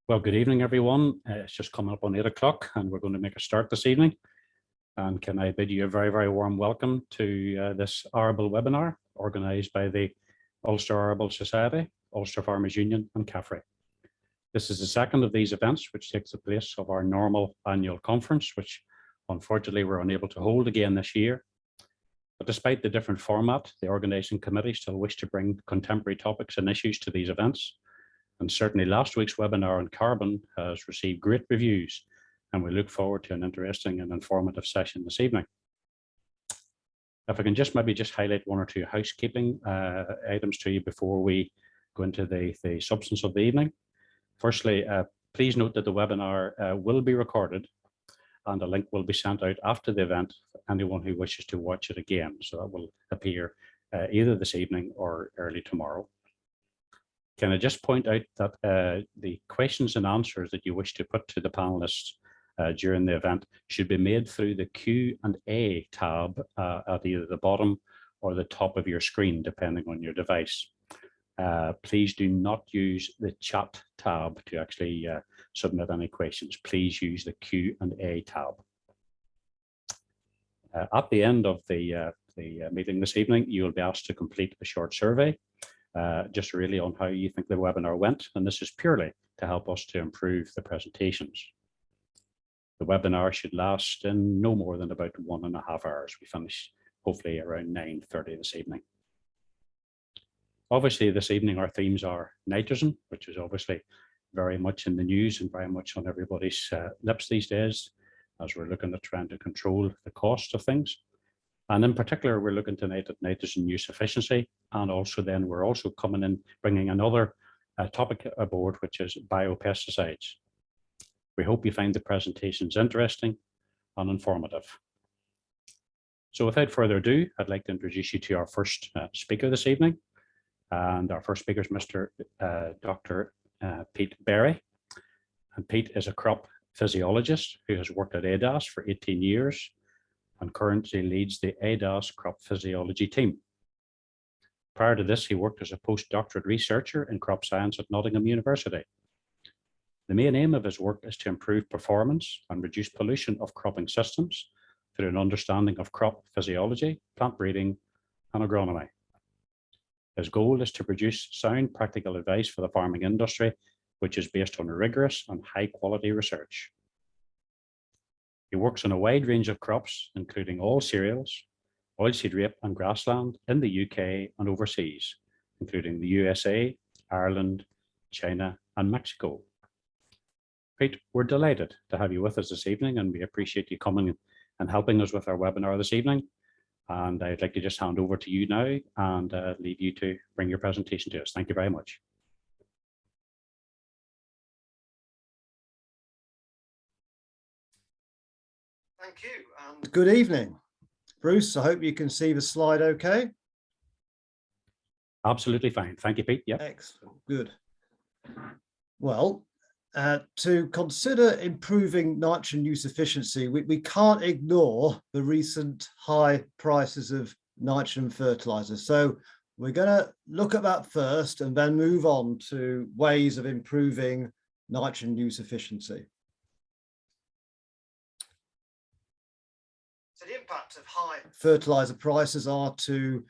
Well, good evening, everyone. It's just coming up on 8 o'clock and we're going to make a start this evening. And can I bid you a very, very warm welcome to this Arable webinar organised by the Ulster Arable Society, Ulster Farmers Union and CAFRE. This is the second of these events which takes the place of our normal annual conference, which unfortunately we're unable to hold again this year. But despite the different format, the organising committee still wish to bring contemporary topics and issues to these events. And certainly last week's webinar on carbon has received great reviews, and we look forward to an interesting and informative session this evening. If I can just highlight one or two housekeeping items to you before we go into the substance of the evening. Firstly, please note that the webinar will be recorded and a link will be sent out after the event for anyone who wishes to watch it again. So that will appear either this evening or early tomorrow. Can I just point out that the questions and answers that you wish to put to the panelists during the event should be made through the Q&A tab at either the bottom or the top of your screen, depending on your device. Please do not use the chat tab to actually submit any questions. Please use the Q&A tab. At the end of the meeting this evening, you will be asked to complete a short survey. Just really on how you think the webinar went, and this is purely to help us to improve the presentations. The webinar should last in no more than about 1.5 hours. We finish hopefully around 9:30 this evening. Obviously this evening our themes are nitrogen, which is obviously very much in the news and very much on everybody's lips these days, as we're looking at trying to control the cost of things. And in particular, we're looking tonight at nitrogen use efficiency, and also then we're also coming in, bringing another topic aboard, which is biopesticides. We hope you find the presentations interesting and informative. So without further ado, I'd like to introduce you to our first speaker this evening. And our first speaker is Dr. Pete Berry. And Pete is a crop physiologist who has worked at ADAS for 18 years. And currently leads the ADAS crop physiology team. Prior to this, he worked as a postdoctorate researcher in crop science at Nottingham University. The main aim of his work is to improve performance and reduce pollution of cropping systems through an understanding of crop physiology, plant breeding, and agronomy. His goal is to produce sound practical advice for the farming industry, which is based on rigorous and high-quality research. He works on a wide range of crops, including all cereals, oilseed rape and grassland in the UK and overseas, including the USA, Ireland, China, and Mexico. Pete, we're delighted to have you with us this evening, and we appreciate you coming and helping us with our webinar this evening. And I'd like to just hand over to you now and leave you to bring your presentation to us. Thank you very much. Thank you, and good evening. Bruce, I hope you can see the slide okay. Absolutely fine. Thank you, Pete. Yeah. Excellent. Good. Well, to consider improving nitrogen use efficiency, we can't ignore the recent high prices of nitrogen fertilizers. So we're going to look at that first and then move on to ways of improving nitrogen use efficiency. So the impact of high fertilizer prices are to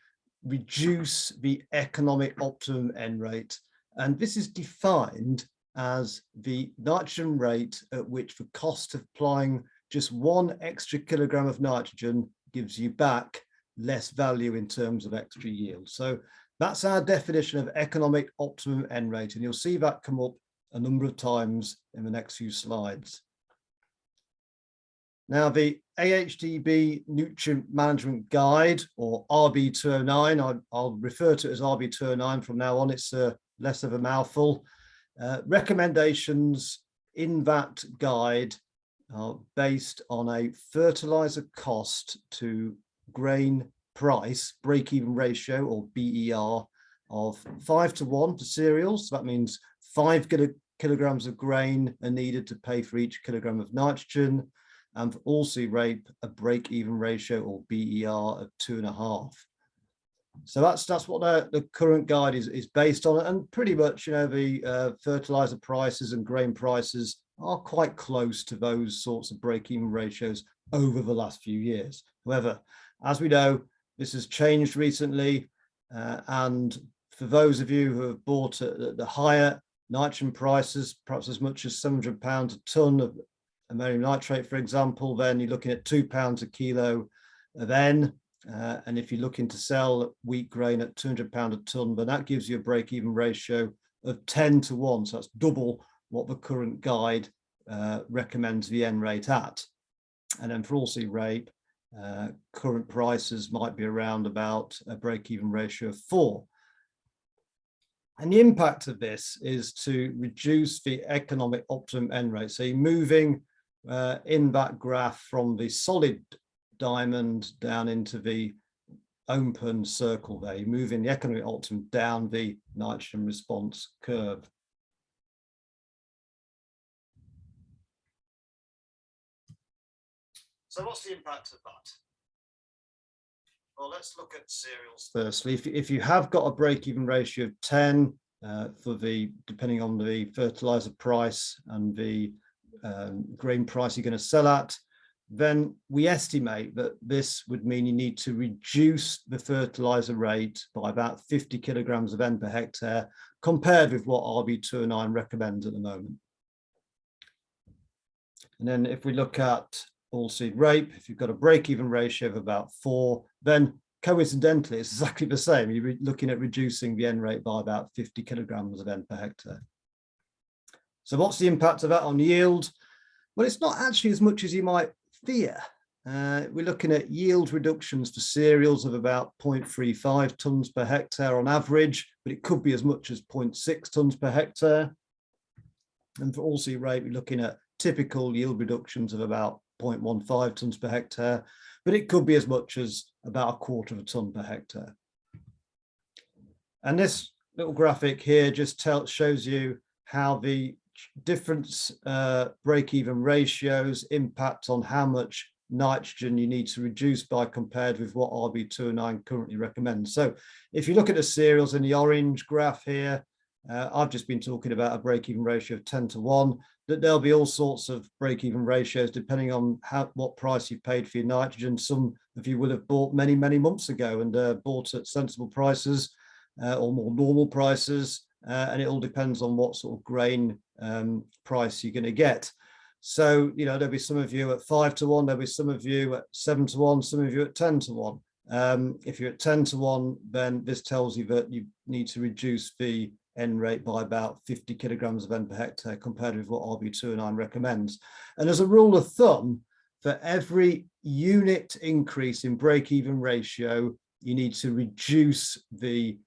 reduce the economic optimum N rate. And this is defined as the nitrogen rate at which the cost of applying just 1 extra kilogram of nitrogen gives you back less value in terms of extra yield. So that's our definition of economic optimum N rate. And you'll see that come up a number of times in the next few slides. Now, the AHDB Nutrient Management Guide, or RB209, I'll refer to it as RB209 from now on, it's less of a mouthful. Recommendations in that guide are based on a fertilizer cost to grain price break-even ratio, or BER, of 5:1 for cereals. So that means 5 kilograms of grain are needed to pay for each kilogram of nitrogen. And for oilseed rape, a break-even ratio, or BER, of 2.5. So that's what the current guide is based on, and pretty much, the fertilizer prices and grain prices are quite close to those sorts of break-even ratios over the last few years. However, as we know, this has changed recently, and for those of you who have bought at the higher nitrogen prices, perhaps as much as £700 a tonne of ammonium nitrate, for example, then you're looking at £2 a kilo of N. And if you're looking to sell wheat grain at £200 a tonne, then that gives you a break-even ratio of 10 to 1. So that's double what the current guide recommends the N rate at. And then for oilseed rape, current prices might be around about a break-even ratio of 4. And the impact of this is to reduce the economic optimum N rate. So you're moving in that graph from the solid diamond down into the open circle there. You're moving the economic optimum down the nitrogen response curve. So what's the impact of that? Well, let's look at cereals firstly. If you have got a break-even ratio of 10 depending on the fertilizer price and the grain price you're going to sell at, then we estimate that this would mean you need to reduce the fertilizer rate by about 50 kilograms of N per hectare compared with what RB209 recommends at the moment. And then if we look at oilseed rape, if you've got a break-even ratio of about 4, then coincidentally, it's exactly the same. You're looking at reducing the N rate by about 50 kilograms of N per hectare. So what's the impact of that on yield? Well, it's not actually as much as you might fear. We're looking at yield reductions for cereals of about 0.35 tonnes per hectare on average, but it could be as much as 0.6 tonnes per hectare. And for oilseed rape, we're looking at typical yield reductions of about 0.15 tonnes per hectare, but it could be as much as about 1/4 of a tonne per hectare. And this little graphic here just shows you how the different break-even ratios impact on how much nitrogen you need to reduce by compared with what RB209 currently recommends. So if you look at the cereals in the orange graph here, I've just been talking about a break-even ratio of 10 to 1, that there'll be all sorts of break-even ratios depending on what price you paid for your nitrogen. Some of you will have bought many, many months ago and bought at sensible prices or more normal prices. And it all depends on what sort of grain price you're going to get. So, there'll be some of you at 5 to 1, there'll be some of you at 7 to 1, some of you at 10 to 1. If you're at 10 to 1, then this tells you that you need to reduce the N rate by about 50 kilograms of N per hectare compared with what RB209 recommends. And as a rule of thumb, for every unit increase in break-even ratio, you need to reduce the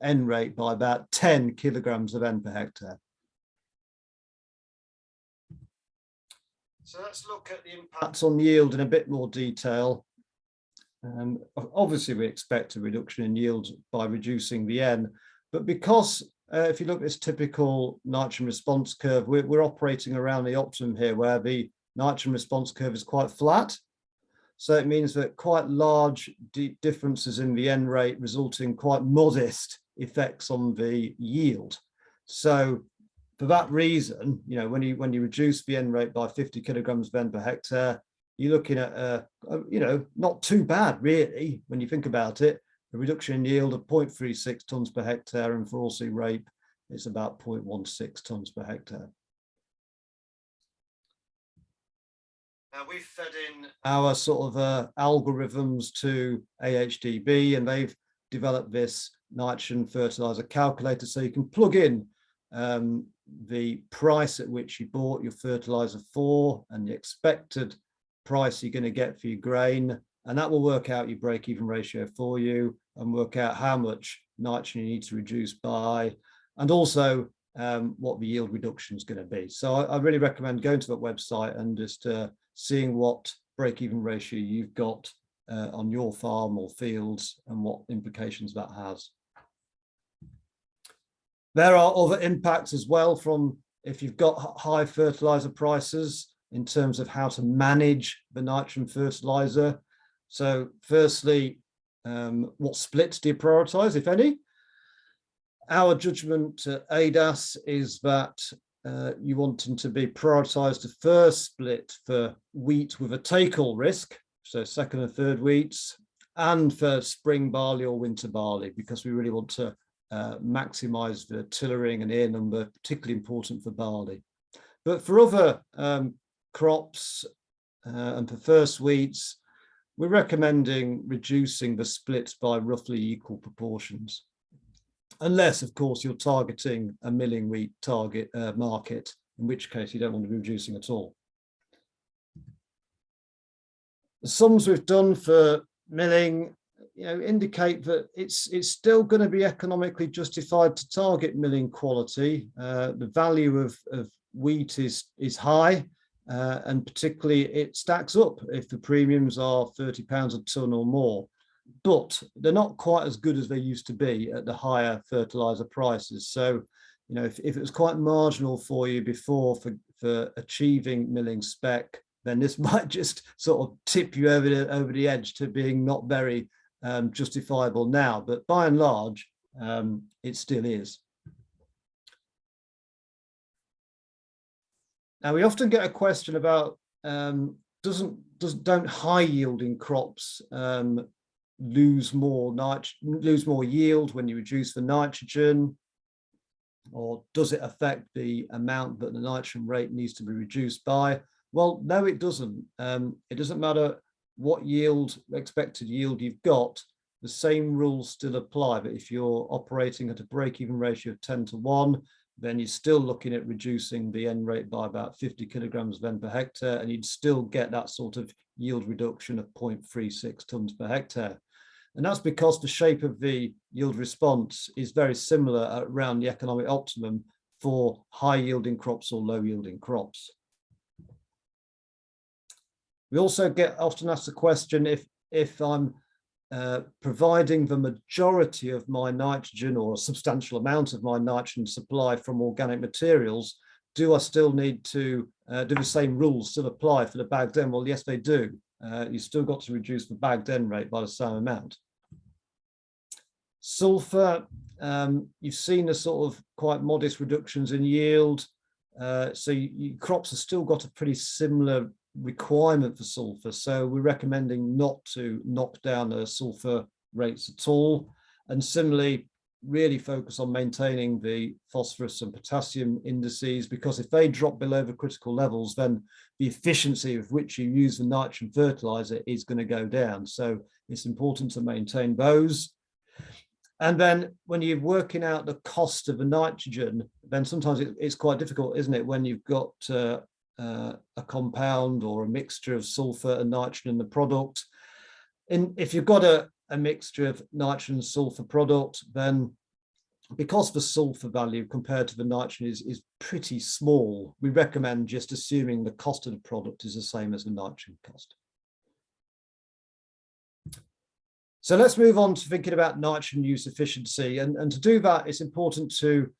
N rate by about 10 kilograms of N per hectare. So let's look at the impacts on yield in a bit more detail. Obviously, we expect a reduction in yield by reducing the N, but because if you look at this typical nitrogen response curve, we're operating around the optimum here where the nitrogen response curve is quite flat. So it means that quite large differences in the N rate result in quite modest effects on the yield. So for that reason, when you reduce the N rate by 50 kilograms of N per hectare, you're looking at, not too bad really when you think about it. A reduction in yield of 0.36 tonnes per hectare, and for oilseed rape, it's about 0.16 tonnes per hectare. Now we've fed in our sort of algorithms to AHDB, and they've developed this nitrogen fertilizer calculator, so you can plug in the price at which you bought your fertilizer for and the expected price you're going to get for your grain, and that will work out your break-even ratio for you and work out how much nitrogen you need to reduce by, and also what the yield reduction is going to be. So I really recommend going to that website and just seeing what break-even ratio you've got on your farm or fields and what implications that has. There are other impacts as well from if you've got high fertilizer prices in terms of how to manage the nitrogen fertilizer. So firstly, What splits do you prioritise, if any? Our judgment at ADAS is that you want them to be prioritised to first split for wheat with a take-all risk, so second and third wheats, and for spring barley or winter barley, because we really want to maximise the tillering and ear number, particularly important for barley. But for other crops and for first wheats, we're recommending reducing the splits by roughly equal proportions. Unless, of course, you're targeting a milling wheat target market, in which case you don't want to be reducing at all. The sums we've done for milling, indicate that it's still going to be economically justified to target milling quality. The value of wheat is high, and particularly it stacks up if the premiums are £30 a tonne or more. But they're not quite as good as they used to be at the higher fertilizer prices. So, if it was quite marginal for you before for achieving milling spec, then this might just sort of tip you over the edge to being not very justifiable now. But by and large, it still is. Now, we often get a question about don't high yielding crops lose more yield when you reduce the nitrogen, or does it affect the amount that the nitrogen rate needs to be reduced by? Well, no, it doesn't. It doesn't matter what expected yield you've got, the same rules still apply. But if you're operating at a break-even ratio of 10:1, then you're still looking at reducing the N rate by about 50 kilograms of N per hectare, and you'd still get that sort of yield reduction of 0.36 tonnes per hectare. And that's because the shape of the yield response is very similar around the economic optimum for high yielding crops or low yielding crops. We also get often asked the question, if I'm providing the majority of my nitrogen or a substantial amount of my nitrogen supply from organic materials, do I still need to do the same rules still apply for the bagged N? Well, yes, they do. You've still got to reduce the bagged N rate by the same amount. Sulfur, you've seen the sort of quite modest reductions in yield. So your crops have still got a pretty similar requirement for sulfur. So we're recommending not to knock down the sulfur rates at all. And similarly, really focus on maintaining the phosphorus and potassium indices, because if they drop below the critical levels, then the efficiency with which you use the nitrogen fertilizer is going to go down. So it's important to maintain those. And then when you're working out the cost of the nitrogen, then sometimes it's quite difficult, isn't it, when you've got a compound or a mixture of sulfur and nitrogen in the product. And if you've got a mixture of nitrogen and sulfur product, then because the sulfur value compared to the nitrogen is pretty small, we recommend just assuming the cost of the product is the same as the nitrogen cost. So let's move on to thinking about nitrogen use efficiency. And to do that, it's important to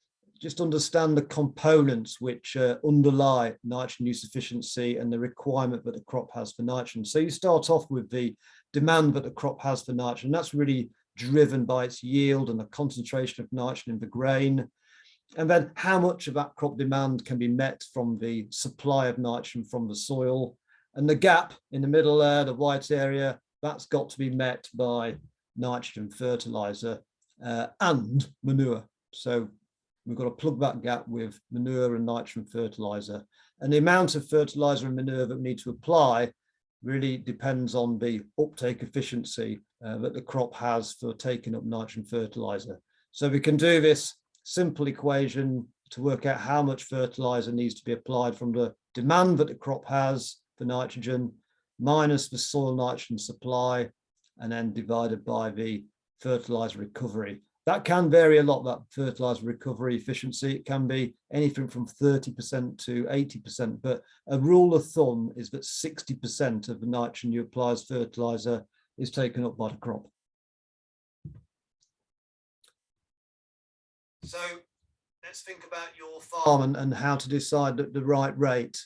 just understand the components which underlie nitrogen use efficiency and the requirement that the crop has for nitrogen. So you start off with the demand that the crop has for nitrogen. That's really driven by its yield and the concentration of nitrogen in the grain. And then how much of that crop demand can be met from the supply of nitrogen from the soil. And the gap in the middle there, the white area, that's got to be met by nitrogen fertilizer and manure. So we've got to plug that gap with manure and nitrogen fertilizer. And the amount of fertilizer and manure that we need to apply really depends on the uptake efficiency that the crop has for taking up nitrogen fertilizer. So we can do this simple equation to work out how much fertilizer needs to be applied from the demand that the crop has for nitrogen minus the soil nitrogen supply, and then divided by the fertilizer recovery. That can vary a lot, that fertilizer recovery efficiency. It can be anything from 30% to 80%, but a rule of thumb is that 60% of the nitrogen you apply as fertilizer is taken up by the crop. So let's think about your farm and how to decide the right rate.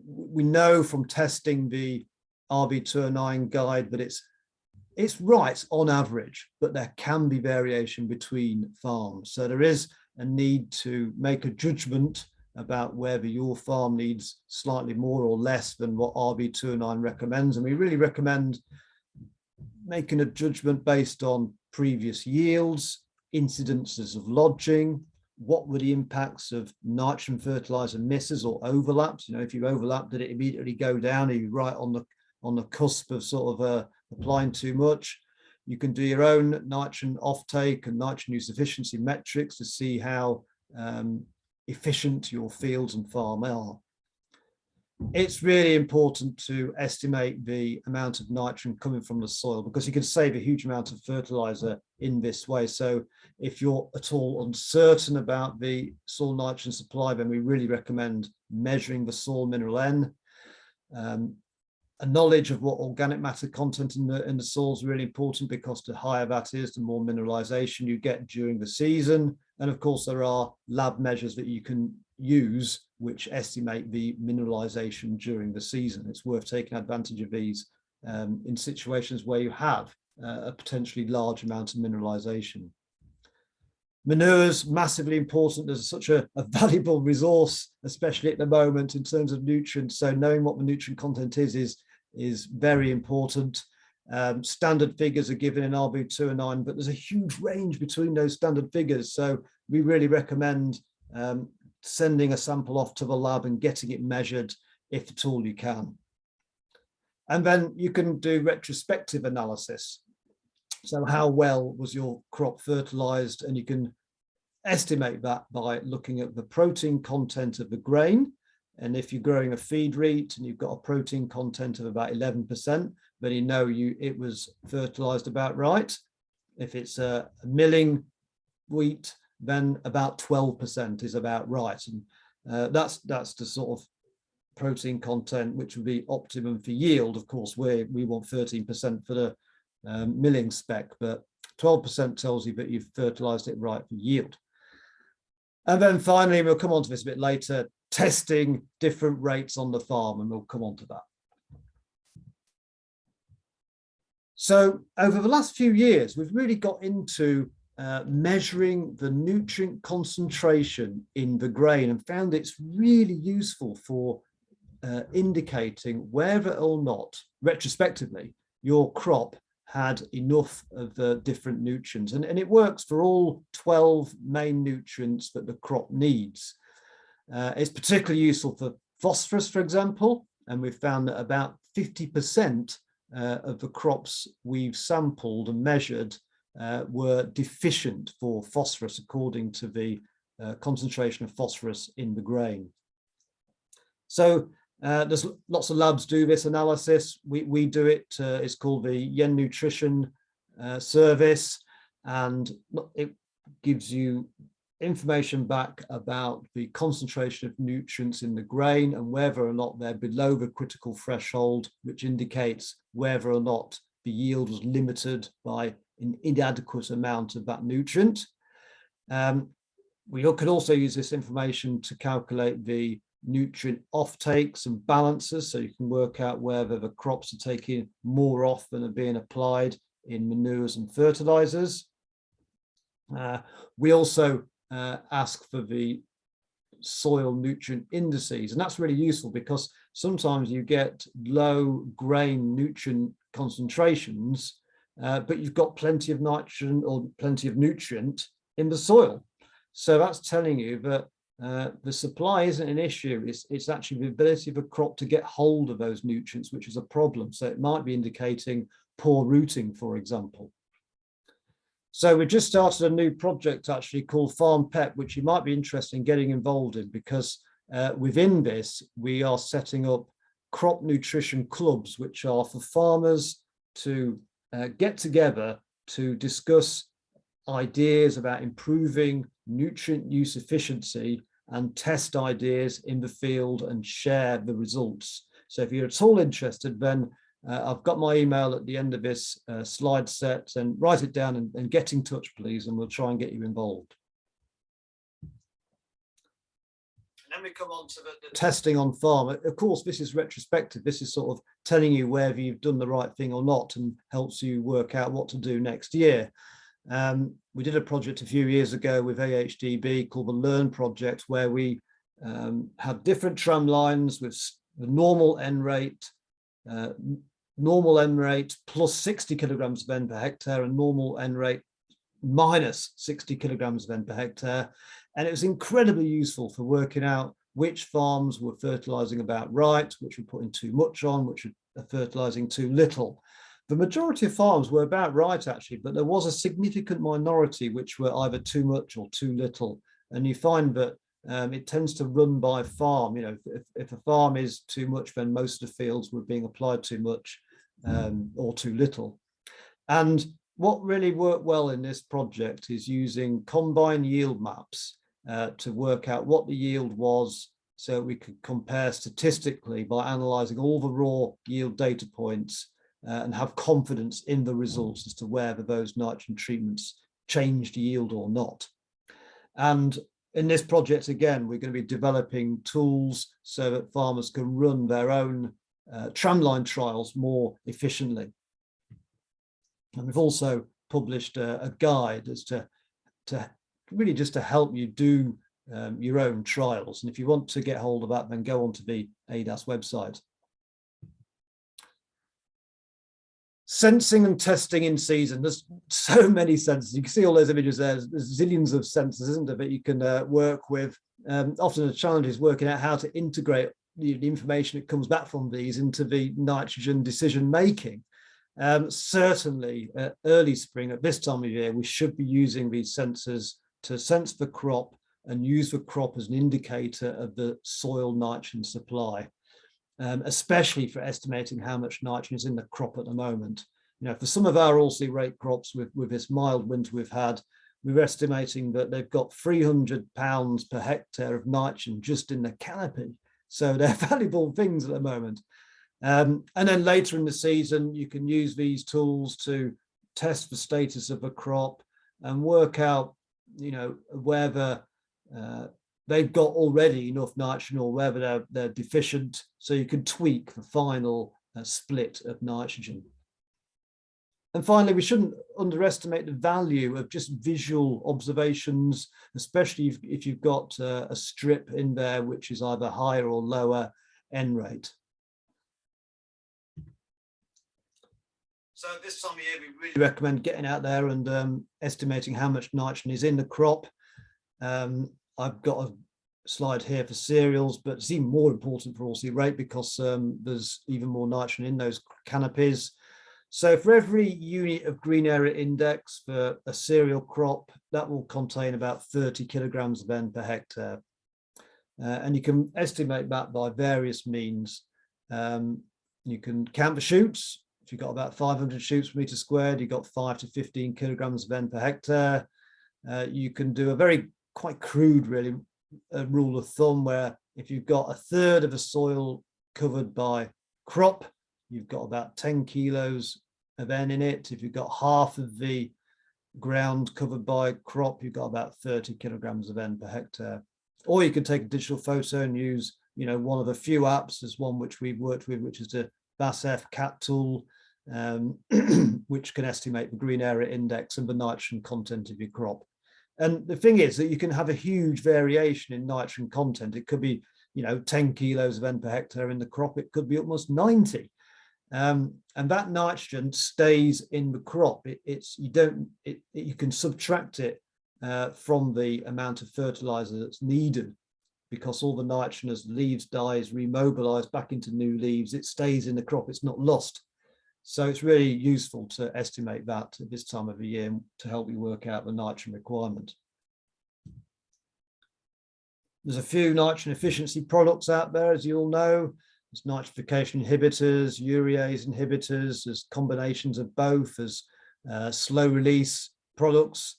We know from testing the RB209 guide that it's It's right on average, but there can be variation between farms. So there is a need to make a judgment about whether your farm needs slightly more or less than what RB209 recommends. And we really recommend making a judgment based on previous yields, incidences of lodging, what were the impacts of nitrogen fertilizer misses or overlaps. You know, if you overlap, did it immediately go down? Are you right on the cusp of sort of applying too much? You can do your own nitrogen offtake and nitrogen use efficiency metrics to see how efficient your fields and farm are. It's really important to estimate the amount of nitrogen coming from the soil, because you can save a huge amount of fertilizer in this way. So if you're at all uncertain about the soil nitrogen supply, then we really recommend measuring the soil mineral N. A knowledge of what organic matter content in the soil is really important, because the higher that is, the more mineralization you get during the season. And of course, there are lab measures that you can use which estimate the mineralization during the season. It's worth taking advantage of these in situations where you have a potentially large amount of mineralization. Manures, massively important. There's such a valuable resource, especially at the moment in terms of nutrients. So knowing what the nutrient content is very important. Standard figures are given in RB209, but there's a huge range between those standard figures. So we really recommend sending a sample off to the lab and getting it measured if at all you can. And then you can do retrospective analysis. So how well was your crop fertilized? And you can estimate that by looking at the protein content of the grain. And if you're growing a feed wheat and you've got a protein content of about 11%, then you know it was fertilized about right. If it's a milling wheat, then about 12% is about right. And that's the sort of protein content which would be optimum for yield. Of course, we want 13% for the milling spec, but 12% tells you that you've fertilized it right for yield. And then finally, we'll come on to this a bit later, testing different rates on the farm, and we'll come on to that. So over the last few years, we've really got into measuring the nutrient concentration in the grain, and found it's really useful for indicating whether or not, retrospectively, your crop had enough of the different nutrients. And it works for all 12 main nutrients that the crop needs. It's particularly useful for phosphorus, for example, and we've found that about 50% of the crops we've sampled and measured were deficient for phosphorus, according to the concentration of phosphorus in the grain. So there's lots of labs do this analysis. We do it. It's called the Yen Nutrition Service, and it gives you information back about the concentration of nutrients in the grain and whether or not they're below the critical threshold, which indicates whether or not the yield was limited by an inadequate amount of that nutrient. We could also use this information to calculate the nutrient offtakes and balances, so you can work out whether the crops are taking more off than are being applied in manures and fertilizers. We also ask for the soil nutrient indices, and that's really useful because sometimes you get low grain nutrient concentrations, but you've got plenty of nitrogen or plenty of nutrient in the soil. So that's telling you that the supply isn't an issue. It's actually the ability of a crop to get hold of those nutrients, which is a problem. So it might be indicating poor rooting, for example. So we just started a new project actually called Farm Pep, which you might be interested in getting involved in, because within this, we are setting up crop nutrition clubs, which are for farmers to get together to discuss ideas about improving nutrient use efficiency and test ideas in the field and share the results. So if you're at all interested, then I've got my email at the end of this slide set, and write it down and get in touch, please, and we'll try and get you involved. then we come on to the testing on farm. Of course, this is retrospective. This is sort of telling you whether you've done the right thing or not, and helps you work out what to do next year. We did a project a few years ago with AHDB called the Learn Project, where we had different tram lines with the normal N rate plus 60 kilograms of N per hectare, and normal N rate minus 60 kilograms of N per hectare. And it was incredibly useful for working out which farms were fertilizing about right, which were putting too much on, which were fertilizing too little. The majority of farms were about right, actually, but there was a significant minority which were either too much or too little. And you find that it tends to run by farm. You know, if a farm is too much, then most of the fields were being applied too much or too little. And what really worked well in this project is using combine yield maps to work out what the yield was, so we could compare statistically by analysing all the raw yield data points and have confidence in the results as to whether those nitrogen treatments changed yield or not. And in this project, again, we're going to be developing tools so that farmers can run their own tramline trials more efficiently. And we've also published a guide as to really just to help you do your own trials. And if you want to get hold of that, then go onto the ADAS website. Sensing and testing in season. There's so many sensors. You can see all those images there. There's zillions of sensors, isn't there, that you can work with. Often the challenge is working out how to integrate the information that comes back from these into the nitrogen decision making. Certainly early spring, at this time of year, we should be using these sensors to sense the crop and use the crop as an indicator of the soil nitrogen supply, especially for estimating how much nitrogen is in the crop at the moment. You know, for some of our oilseed rape crops with this mild winter we've had, we're estimating that they've got 300 pounds per hectare of nitrogen just in the canopy. So they're valuable things at the moment. And then later in the season, you can use these tools to test the status of a crop and work out, you know, whether they've got already enough nitrogen or whether they're deficient, so you can tweak the final split of nitrogen. And finally, we shouldn't underestimate the value of just visual observations, especially if you've got a strip in there which is either higher or lower N rate. So this time of year, we really recommend getting out there and estimating how much nitrogen is in the crop. I've got a slide here for cereals, but it's even more important for oilseed rape because there's even more nitrogen in those canopies. So for every unit of green area index for a cereal crop, that will contain about 30 kilograms of N per hectare. And you can estimate that by various means. You can count the shoots. If you've got about 500 shoots per meter squared, you've got 5 to 15 kilograms of N per hectare. You can do a very quite crude, really, rule of thumb where if you've got a third of the soil covered by crop, you've got about 10 kilos of N in it. If you've got half of the ground covered by crop, you've got about 30 kilograms of N per hectare. Or you can take a digital photo and use, you know, one of the few apps. There's one which we've worked with, which is the BASF CAT tool, which can estimate the green area index and the nitrogen content of your crop. And the thing is that you can have a huge variation in nitrogen content. It could be, you know, 10 kilos of N per hectare in the crop. It could be almost 90. And that nitrogen stays in the crop. You can subtract it from the amount of fertilizer that's needed, because all the nitrogen, as leaves die, is remobilized back into new leaves. It stays in the crop. It's not lost. So it's really useful to estimate that at this time of the year to help you work out the nitrogen requirement. There's a few nitrogen efficiency products out there, as you all know. There's nitrification inhibitors, urease inhibitors, there's combinations of both, there's slow release products.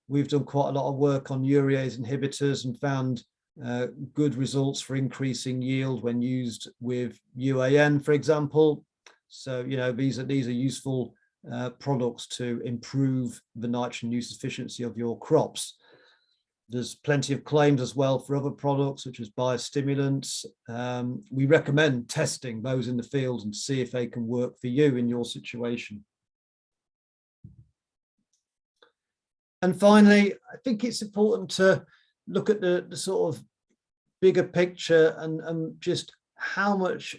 We've done quite a lot of work on urease inhibitors and found good results for increasing yield when used with UAN, for example. So, you know, these are useful products to improve the nitrogen use efficiency of your crops. There's plenty of claims as well for other products, such as biostimulants. We recommend testing those in the field and see if they can work for you in your situation. And finally, I think it's important to look at the sort of bigger picture and just how much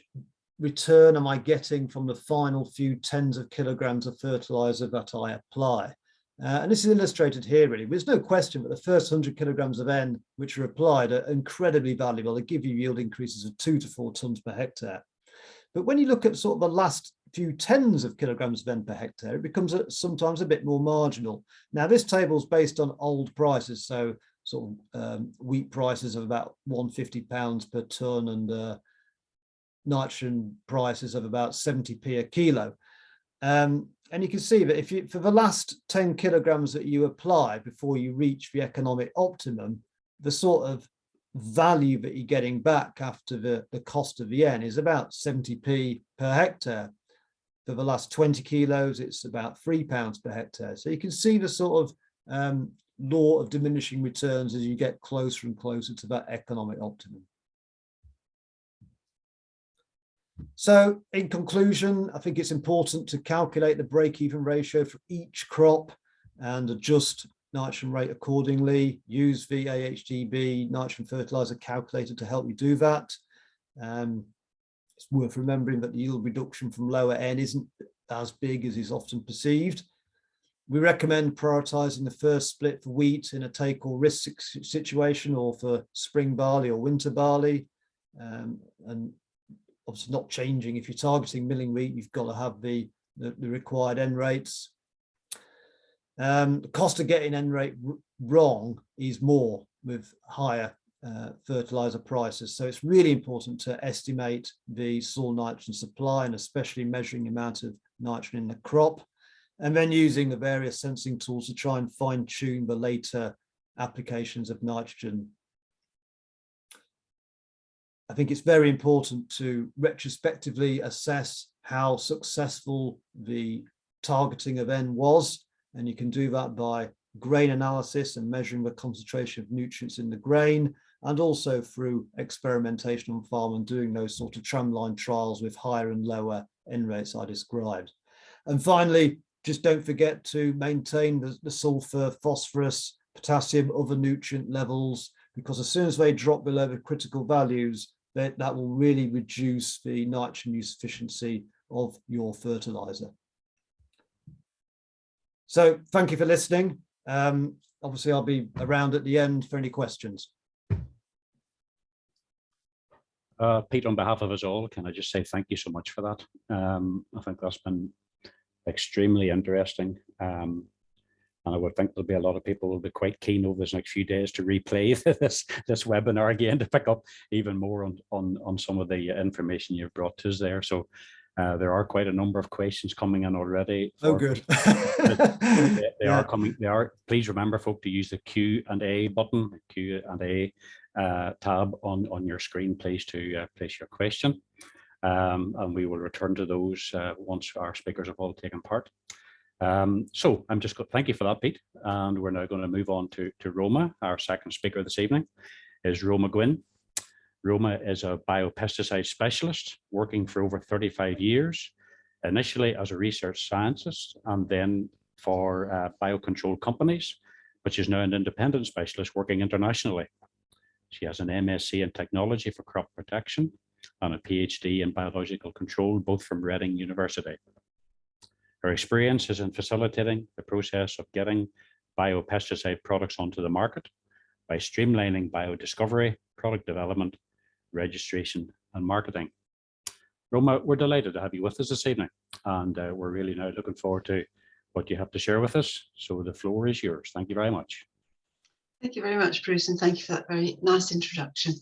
return am I getting from the final few tens of kilograms of fertilizer that I apply. And this is illustrated here really. There's no question that the first 100 kilograms of N which are applied are incredibly valuable. They give you yield increases of 2 to 4 tons per hectare. But when you look at sort of the last few tens of kilograms of N per hectare, it becomes sometimes a bit more marginal. Now, this table is based on old prices, so sort of wheat prices of about £150 per tonne and nitrogen prices of about 70p a kilo. And you can see that if you, for the last 10 kilograms that you apply before you reach the economic optimum, the sort of value that you're getting back after the cost of the N is about 70p per hectare. For the last 20 kilos, it's about £3 per hectare. So you can see the sort of law of diminishing returns as you get closer and closer to that economic optimum. So in conclusion, I think it's important to calculate the break-even ratio for each crop and adjust nitrogen rate accordingly. Use the AHDB nitrogen fertilizer calculator to help you do that. It's worth remembering that the yield reduction from lower N isn't as big as is often perceived. We recommend prioritizing the first split for wheat in a take or risk situation, or for spring barley or winter barley, and obviously not changing. If you're targeting milling wheat, you've got to have the required N rates. The cost of getting N rate wrong is more with higher fertilizer prices. So it's really important to estimate the soil nitrogen supply, and especially measuring the amount of nitrogen in the crop, and then using the various sensing tools to try and fine tune the later applications of nitrogen. I think it's very important to retrospectively assess how successful the targeting of N was, and you can do that by grain analysis and measuring the concentration of nutrients in the grain, and also through experimentation on farm and doing those sort of tramline trials with higher and lower N rates I described. And finally, just don't forget to maintain the sulfur, phosphorus, potassium, other nutrient levels, because as soon as they drop below the critical values, that will really reduce the nitrogen use efficiency of your fertilizer. So thank you for listening. Obviously, I'll be around at the end for any questions. Pete, on behalf of us all, can I just say thank you so much for that. I think that's been extremely interesting. And I would think there'll be a lot of people who will be quite keen over this next few days to replay this webinar again to pick up even more on some of the information you've brought to us there. So there are quite a number of questions coming in already. Oh, good. They are coming. They are. Please remember, folk, to use the Q&A button, Q&A tab on your screen, please, to place your question. And we will return to those once our speakers have all taken part. So I'm just thank you for that, Pete. And we're now going to move on to Roma. Our second speaker this evening is Roma Gwynn. Roma is a biopesticide specialist working for over 35 years, initially as a research scientist and then for biocontrol companies, but she's now an independent specialist working internationally. She has an MSc in technology for crop protection and a PhD in biological control, both from Reading University. Her experience is in facilitating the process of getting biopesticide products onto the market by streamlining biodiscovery, product development, registration, and marketing. Roma, we're delighted to have you with us this evening, and we're really now looking forward to what you have to share with us. So the floor is yours. Thank you very much. Thank you very much, Bruce, and thank you for that very nice introduction.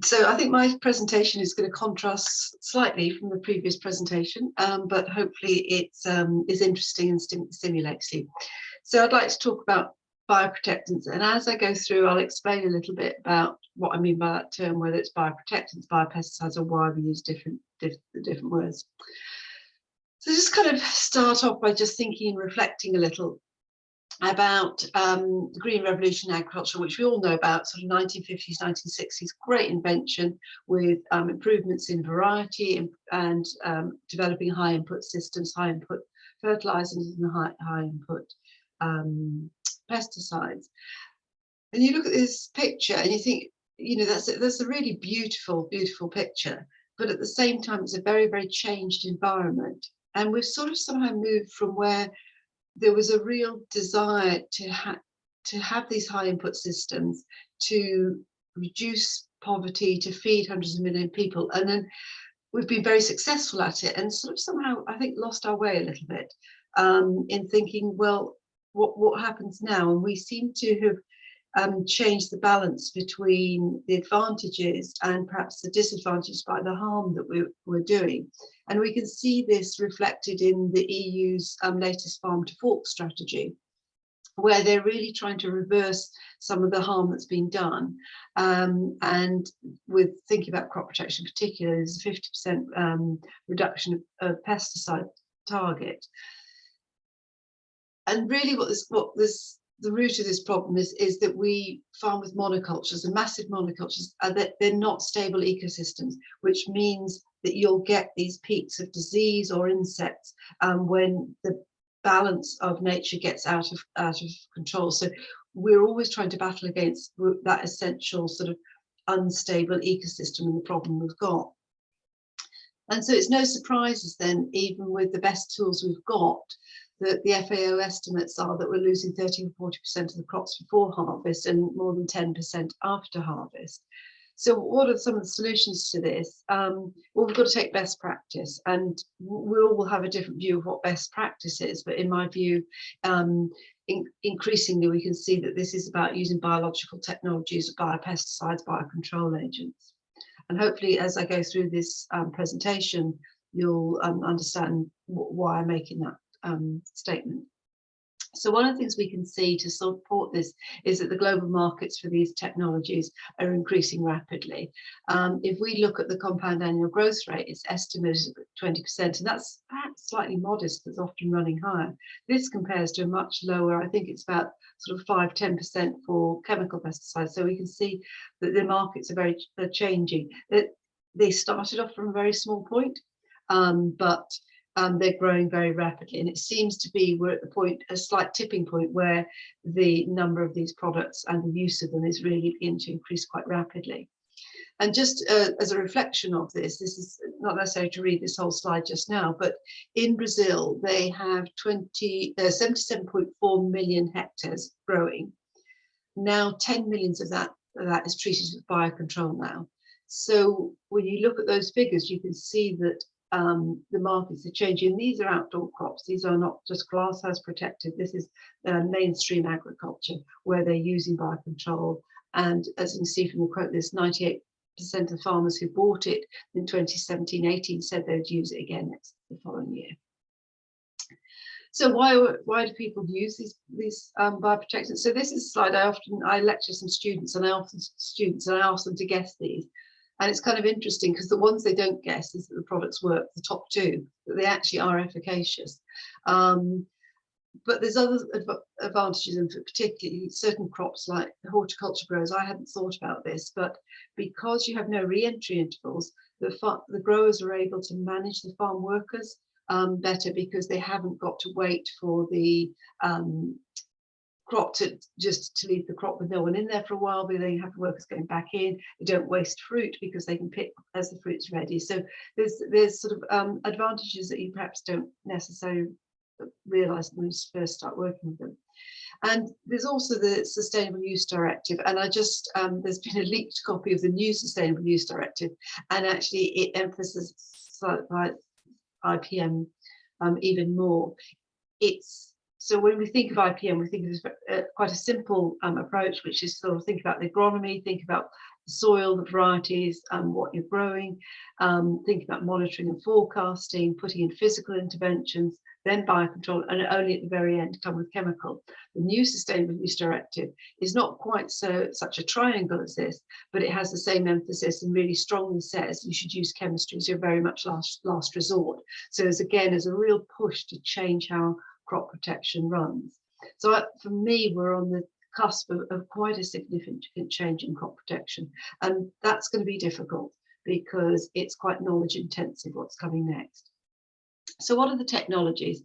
So I think my presentation is going to contrast slightly from the previous presentation, but hopefully it is interesting and stimulates you. So I'd like to talk about bioprotectants, and as I go through, I'll explain a little bit about what I mean by that term, whether it's bioprotectants, biopesticides, or why we use different words. So just kind of start off by just thinking and reflecting a little about the Green Revolution in agriculture, which we all know about, sort of 1950s, 1960s, great invention with improvements in variety and developing high input systems, high input fertilizers and high input pesticides. And you look at this picture and you think, you know, that's a really beautiful, beautiful picture. But at the same time, it's a very, very changed environment. And we've sort of somehow moved from where there was a real desire to have these high input systems to reduce poverty, to feed hundreds of million people. And then we've been very successful at it and sort of somehow, I think, lost our way a little bit in thinking, well, what happens now? And we seem to have changed the balance between the advantages and perhaps the disadvantages by the harm that we're doing. And we can see this reflected in the EU's latest farm to fork strategy, where they're really trying to reverse some of the harm that's been done. And with thinking about crop protection in particular, there's a 50% reduction of pesticide target. And really the root of this problem is that we farm with monocultures, and massive monocultures are that they're not stable ecosystems, which means that you'll get these peaks of disease or insects when the balance of nature gets out of control. So we're always trying to battle against that essential sort of unstable ecosystem and the problem we've got. And so it's no surprises then, even with the best tools we've got, that the FAO estimates are that we're losing 30 or 40% of the crops before harvest and more than 10% after harvest. So what are some of the solutions to this? Well, we've got to take best practice, and we all will have a different view of what best practice is. But in my view, increasingly we can see that this is about using biological technologies, biopesticides, biocontrol agents. And hopefully, as I go through this presentation, you'll understand why I'm making that statement. So one of the things we can see to support this is that the global markets for these technologies are increasing rapidly. If we look at the compound annual growth rate, it's estimated at 20%, and that's perhaps slightly modest, that's often running higher. This compares to a much lower, I think it's about sort of 5–10% for chemical pesticides. So we can see that the markets are changing. They started off from a very small point, but they're growing very rapidly, and it seems to be we're at the point, a slight tipping point, where the number of these products and the use of them is really beginning to increase quite rapidly. And just as a reflection of this is not necessary to read this whole slide just now, but in Brazil they have 77.4 million hectares growing. Now 10 million of that is treated with biocontrol now. So when you look at those figures, you can see that the markets are changing. These are outdoor crops. These are not just glasshouse protected. This is mainstream agriculture where they're using biocontrol. And as you can see from the quote, there's 98% of farmers who bought it in 2017-18 said they'd use it again the following year. So why do people use these bioprotectants? So this is a slide I lecture some students, and I ask them to guess these. And it's kind of interesting because the ones they don't guess is that the products work, the top two, that they actually are efficacious. But there's other advantages, and particularly certain crops like horticulture growers. I hadn't thought about this, but because you have no re-entry intervals, the growers are able to manage the farm workers better, because they haven't got to wait for the crop to leave the crop with no one in there for a while, but then you have the workers going back in. They don't waste fruit because they can pick as the fruit's ready. So there's sort of advantages that you perhaps don't necessarily realize when you first start working with them. And there's also the Sustainable Use Directive, and there's been a leaked copy of the new Sustainable Use Directive, and actually it emphasizes IPM even more. So when we think of IPM, we think of quite a simple approach, which is sort of think about the agronomy, think about the soil, the varieties, what you're growing, think about monitoring and forecasting, putting in physical interventions, then biocontrol, and only at the very end come with chemical. The new Sustainable Use Directive is not quite such a triangle as this, but it has the same emphasis and really strongly says you should use chemistry as your very much last resort. So there's a real push to change how crop protection runs. So for me, we're on the cusp of quite a significant change in crop protection, and that's going to be difficult because it's quite knowledge intensive what's coming next. So what are the technologies?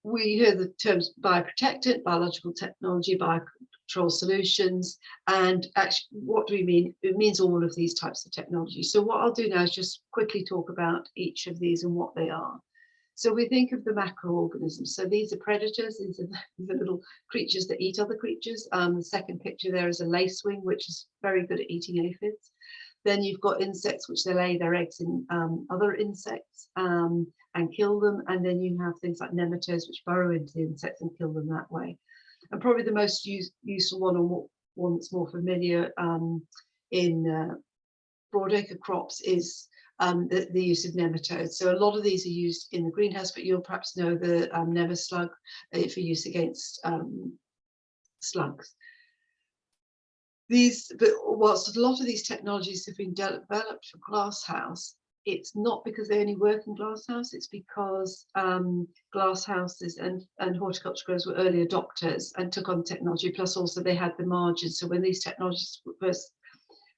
We hear the terms bioprotectant, biological technology, biocontrol solutions, and actually what do we mean? It means all of these types of technology. So what I'll do now is just quickly talk about each of these and what they are. So we think of the macroorganisms. So these are predators, these are the little creatures that eat other creatures. The second picture there is a lacewing, which is very good at eating aphids. Then you've got insects, which they lay their eggs in other insects and kill them. And then you have things like nematodes, which burrow into the insects and kill them that way. And probably the most useful one, or one that's more familiar in broadacre crops, is the use of nematodes. So a lot of these are used in the greenhouse, but you'll perhaps know the never slug for use against slugs. But whilst a lot of these technologies have been developed for glasshouse, it's not because they only work in glasshouse, it's because glasshouses and horticulture growers were early adopters and took on technology, plus also they had the margins. So when these technologies first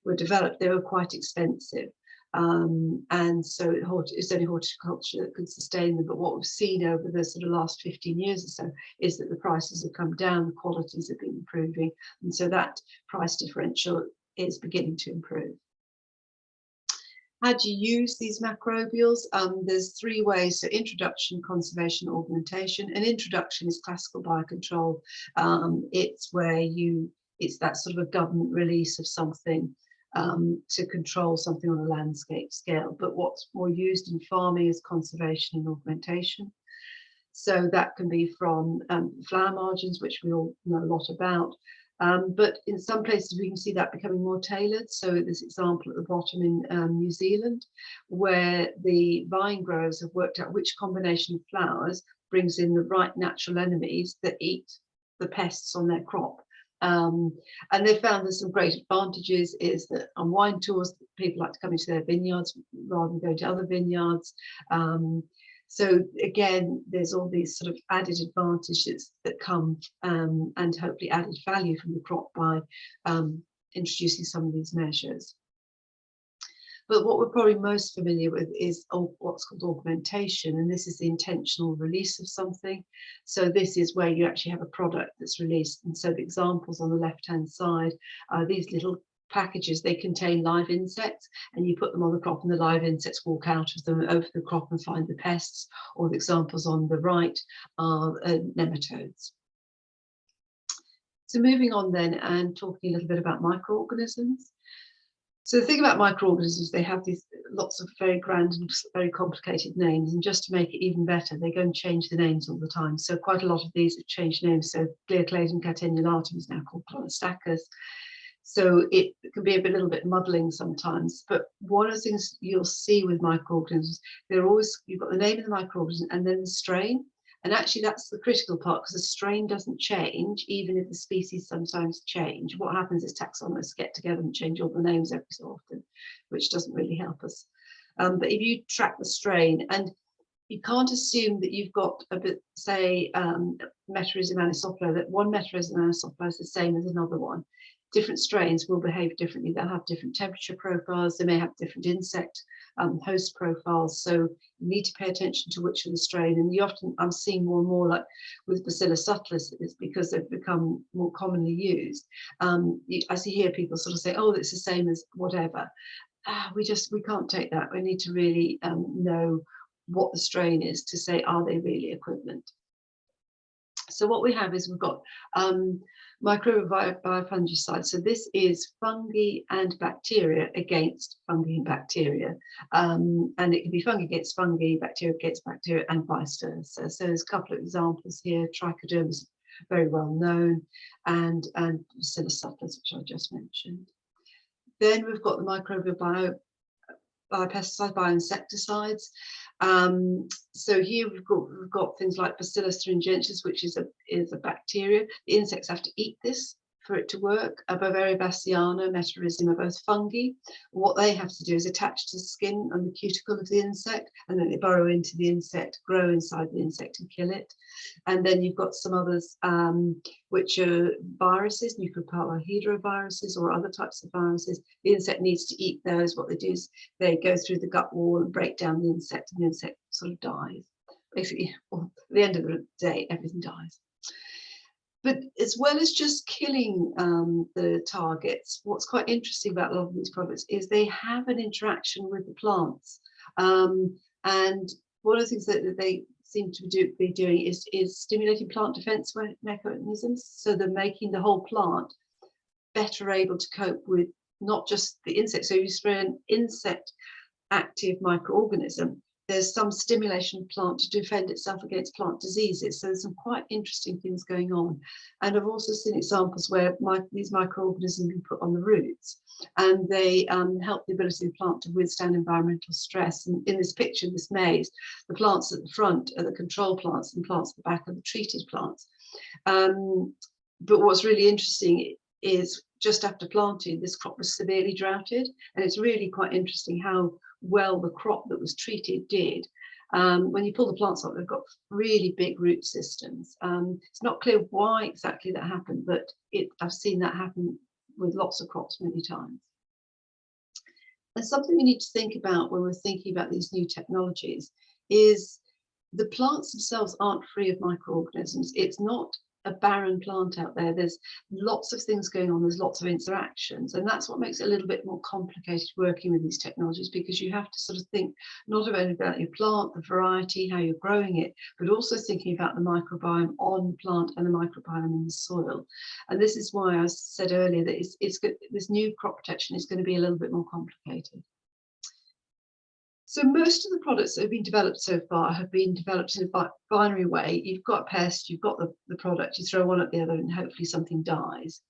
were developed, they were quite expensive. And so it's only horticulture that could sustain them. But what we've seen over the sort of last 15 years or so is that the prices have come down, the qualities have been improving, and so that price differential is beginning to improve. How do you use these macrobials? There's three ways. So introduction, conservation, augmentation. And introduction is classical biocontrol. It's where it's that sort of a government release of something to control something on a landscape scale. But what's more used in farming is conservation and augmentation. So that can be from flower margins, which we all know a lot about. But in some places we can see that becoming more tailored. So this example at the bottom in New Zealand, where the vine growers have worked out which combination of flowers brings in the right natural enemies that eat the pests on their crop. And they found there's some great advantages, is that on wine tours, people like to come into their vineyards rather than go to other vineyards. So again, there's all these sort of added advantages that come and hopefully added value from the crop by introducing some of these measures. But what we're probably most familiar with is what's called augmentation, and this is the intentional release of something. So this is where you actually have a product that's released. And so the examples on the left-hand side are these little packages. They contain live insects, and you put them on the crop and the live insects walk out of them over the crop and find the pests. Or the examples on the right are nematodes. So moving on then and talking a little bit about microorganisms. So the thing about microorganisms, they have these lots of very grand and very complicated names, and just to make it even better, they go and change the names all the time. So quite a lot of these have changed names. So Gleocladum catenulatum is now called Clonostachys. So it can be a little bit muddling sometimes. But one of the things you'll see with microorganisms, you've got the name of the microorganism and then the strain. And actually that's the critical part, because the strain doesn't change, even if the species sometimes change. What happens is taxonomists get together and change all the names every so often, which doesn't really help us. But if you track the strain, and you can't assume that you've got a bit, say, Metarhizium anisophila, that one Metarhizium anisophila is the same as another one. Different strains will behave differently. They'll have different temperature profiles. They may have different insect host profiles. So you need to pay attention to which of the strain. And I'm seeing more and more, like with Bacillus subtilis, it's because they've become more commonly used. I see here people sort of say, oh, it's the same as whatever. We can't take that. We need to really know what the strain is to say, are they really equivalent? So what we have is we've got microbial biofungicides. So this is fungi and bacteria against fungi and bacteria. And it can be fungi against fungi, bacteria against bacteria, and vice versa. So there's a couple of examples here. Trichoderma is very well known, and Bacillus subtilis, which I just mentioned. Then we've got the microbial biopesticides, bioinsecticides. So here we've got things like Bacillus thuringiensis, which is a bacteria. The insects have to eat this for it to work. Bavaria bassiana, metarhizium are both fungi. What they have to do is attach to the skin and the cuticle of the insect, and then they burrow into the insect, grow inside the insect and kill it. And then you've got some others which are viruses, nucleopalahedroviruses or other types of viruses. The insect needs to eat those. What they do is they go through the gut wall and break down the insect, and the insect sort of dies. Basically, well, at the end of the day, everything dies. But as well as just killing the targets, what's quite interesting about a lot of these products is they have an interaction with the plants. And one of the things that they seem to be doing is stimulating plant defense mechanisms. So they're making the whole plant better able to cope with not just the insect. So you spray an insect active microorganism, there's some stimulation of plant to defend itself against plant diseases. So there's some quite interesting things going on. And I've also seen examples where these microorganisms have been put on the roots, and they help the ability of the plant to withstand environmental stress. And in this picture, this maze, the plants at the front are the control plants, and plants at the back are the treated plants. But what's really interesting is just after planting, this crop was severely droughted, and it's really quite interesting how well the crop that was treated did. When you pull the plants up, they've got really big root systems. It's not clear why exactly that happened, but I've seen that happen with lots of crops many times. And something we need to think about when we're thinking about these new technologies is the plants themselves aren't free of microorganisms. It's not a barren plant out there. There's lots of things going on, there's lots of interactions, and that's what makes it a little bit more complicated working with these technologies, because you have to sort of think not only about your plant, the variety, how you're growing it, but also thinking about the microbiome on the plant and the microbiome in the soil. And this is why I said earlier that this new crop protection is going to be a little bit more complicated. So most of the products that have been developed so far have been developed in a binary way. You've got a pest, you've got the product, you throw one at the other and hopefully something dies.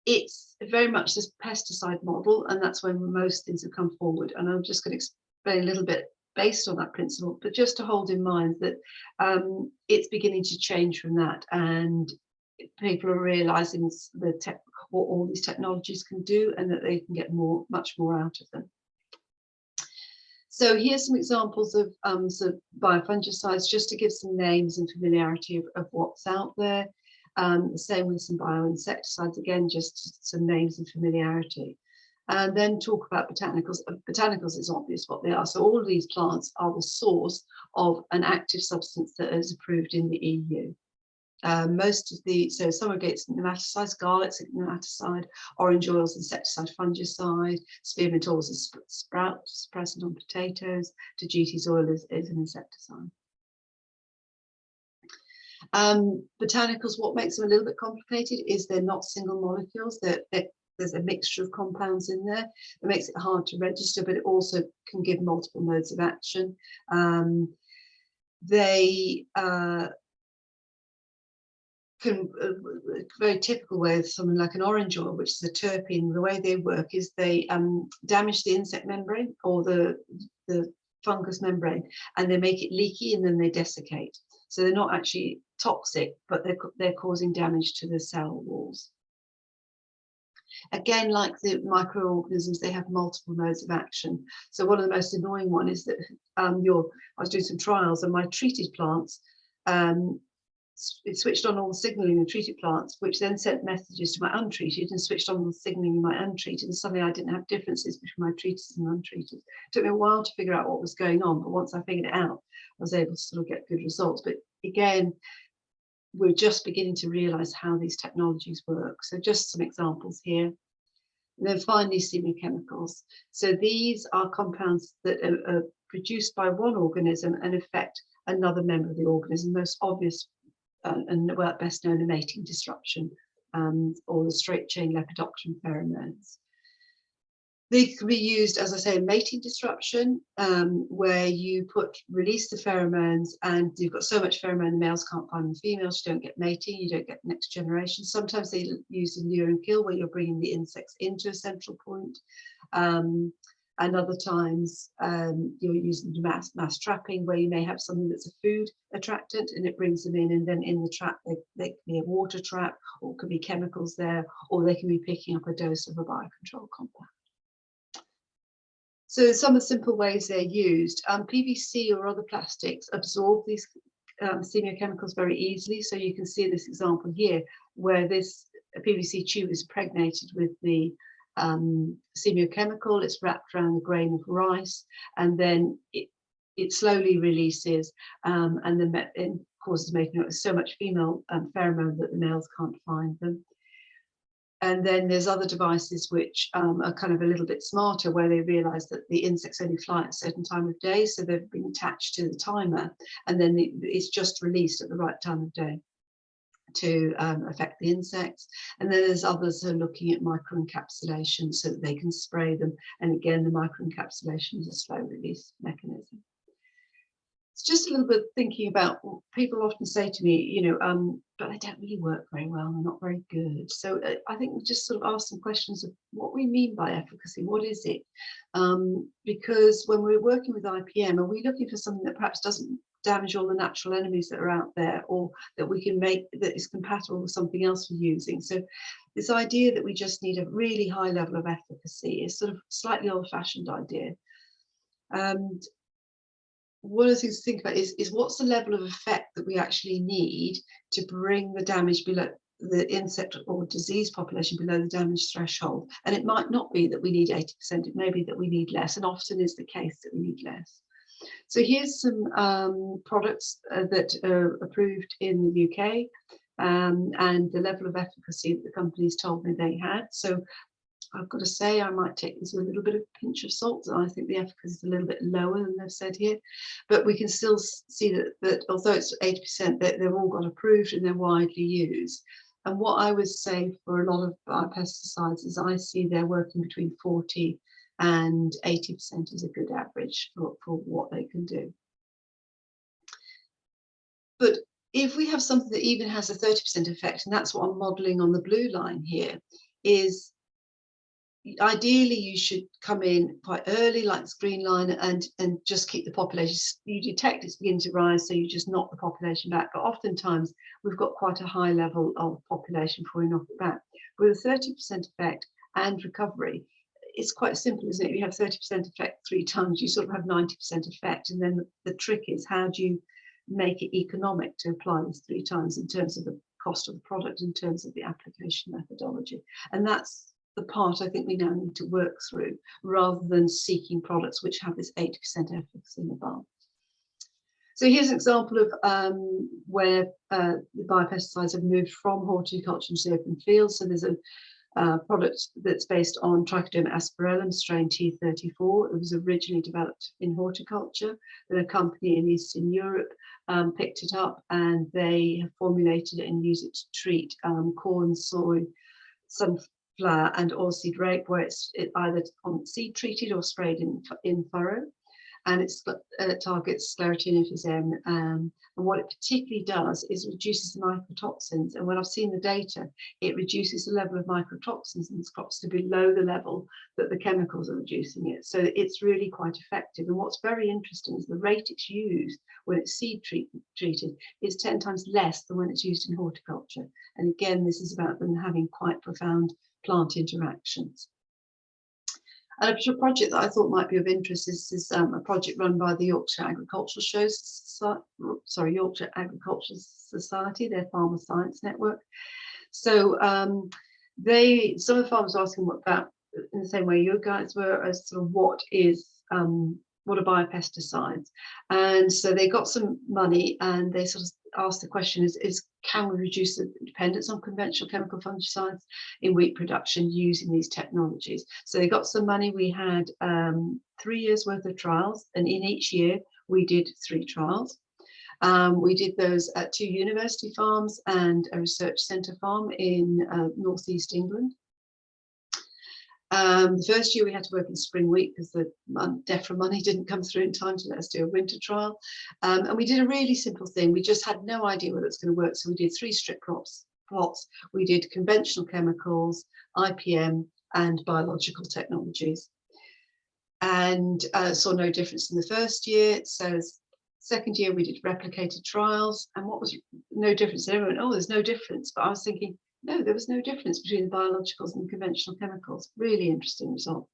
It's very much this pesticide model, and that's when most things have come forward. And I'm just going to explain a little bit based on that principle, but just to hold in mind that it's beginning to change from that, and people are realizing what all these technologies can do, and that they can get much more out of them. So here's some examples of biofungicides, just to give some names and familiarity of what's out there. The same with some bioinsecticides, again, just some names and familiarity. And then talk about botanicals. Botanicals is obvious what they are. So all of these plants are the source of an active substance that is approved in the EU. So against nematicides, garlic's a nematicide, orange oil's insecticide, fungicide, spearmint oil is a sprout suppressant on potatoes, Tajiti's oil is an insecticide. Botanicals, what makes them a little bit complicated is they're not single molecules. There's a mixture of compounds in there that makes it hard to register, but it also can give multiple modes of action. A very typical way of something like an orange oil, which is a terpene, the way they work is they damage the insect membrane or the fungus membrane, and they make it leaky, and then they desiccate. So they're not actually toxic, but they're causing damage to the cell walls. Again, like the microorganisms, they have multiple modes of action. So one of the most annoying one is that I was doing some trials, and my treated plants, it switched on all the signaling in the treated plants, which then sent messages to my untreated and switched on the signaling in my untreated, and suddenly I didn't have differences between my treated and untreated. It took me a while to figure out what was going on, but once I figured it out, I was able to sort of get good results. But again, we're just beginning to realize how these technologies work. So just some examples here. And then finally, chemicals. So these are compounds that are produced by one organism and affect another member of the organism. Most obvious and best known, a mating disruption, or the straight chain lepidopteran pheromones. They can be used, as I say, in mating disruption, where you release the pheromones, and you've got so much pheromone, the males can't find the females, you don't get mating, you don't get next generation. Sometimes they use in lure and kill, where you're bringing the insects into a central point. and other times you're using mass trapping, where you may have something that's a food attractant and it brings them in, and then in the trap they can be a water trap, or could be chemicals there, or they can be picking up a dose of a biocontrol compound. So some of the simple ways they're used, PVC or other plastics absorb these semiochemicals very easily. So you can see this example here, where this PVC tube is impregnated with the semiochemical. It's wrapped around a grain of rice, and then it slowly releases, and then it causes making so much female pheromone that the males can't find them. And then there's other devices which are kind of a little bit smarter, where they realize that the insects only fly at a certain time of day, so they've been attached to the timer, and then it's just released at the right time of day to affect the insects. And then there's others who are looking at microencapsulation so that they can spray them, and again the microencapsulation is a slow release mechanism. It's just a little bit thinking about, people often say to me, but they don't really work very well, they're not very good. So I think we just sort of ask some questions of what we mean by efficacy. What is it? Because when we're working with IPM, are we looking for something that perhaps doesn't damage all the natural enemies that are out there, or that we can make that is compatible with something else we're using? So this idea that we just need a really high level of efficacy is sort of slightly old-fashioned idea. And one of the things to think about is what's the level of effect that we actually need to bring the damage below the insect or disease population below the damage threshold. And it might not be that we need 80%, it may be that we need less, and often is the case that we need less. So here's some products that are approved in the UK, and the level of efficacy that the companies told me they had. So I've got to say, I might take this with a little bit of pinch of salt. I think the efficacy is a little bit lower than they've said here, but we can still see that although it's 80%, that they've all got approved and they're widely used. And what I would say for a lot of pesticides is I see they're working between 40 and 80% is a good average for what they can do. But if we have something that even has a 30% effect, and that's what I'm modeling on the blue line here, is ideally you should come in quite early, like this green line, and just keep the population. You detect it's beginning to rise, so you just knock the population back. But oftentimes we've got quite a high level of population before we knock it back. With a 30% effect and recovery, it's quite simple, isn't it? You have 30% effect 3 times, you sort of have 90% effect. And then the trick is, how do you make it economic to apply this 3 times in terms of the cost of the product, in terms of the application methodology? And that's the part I think we now need to work through, rather than seeking products which have this 80% efficacy and above. So here's an example of where the biopesticides have moved from horticulture to open fields. So there's a product that's based on Trichoderma asperellum strain T34. It was originally developed in horticulture, but a company in Eastern Europe picked it up, and they have formulated it and use it to treat corn, soy, sunflower and oilseed rape, where it's either on seed treated or sprayed in furrow, and it targets Sclerotinia fusarium. And what it particularly does is reduces the mycotoxins. And when I've seen the data, it reduces the level of mycotoxins in these crops to below the level that the chemicals are reducing it. So it's really quite effective. And what's very interesting is the rate it's used when it's seed treated is 10 times less than when it's used in horticulture. And again, this is about them having quite profound plant interactions. And a project that I thought might be of interest is a project run by the Yorkshire Agricultural Society, their Farmer Science Network. So some of the farmers were asking about, in the same way you guys were, as sort of what are biopesticides? And so they got some money, and they sort of asked the question is can we reduce the dependence on conventional chemical fungicides in wheat production using these technologies? So they got some money. We had 3 years worth of trials, and in each year we did 3 trials. We did those at 2 university farms and a research centre farm in northeast England. The first year we had to work in spring wheat because the DEFRA money didn't come through in time to let us do a winter trial. And we did a really simple thing. We just had no idea whether it's going to work. So we did 3 strip plots. We did conventional chemicals, IPM, and biological technologies. and saw no difference in the first year. It says second year we did replicated trials, and what was no difference? And everyone, oh, there's no difference. But I was thinking, no, there was no difference between the biologicals and the conventional chemicals. Really interesting result.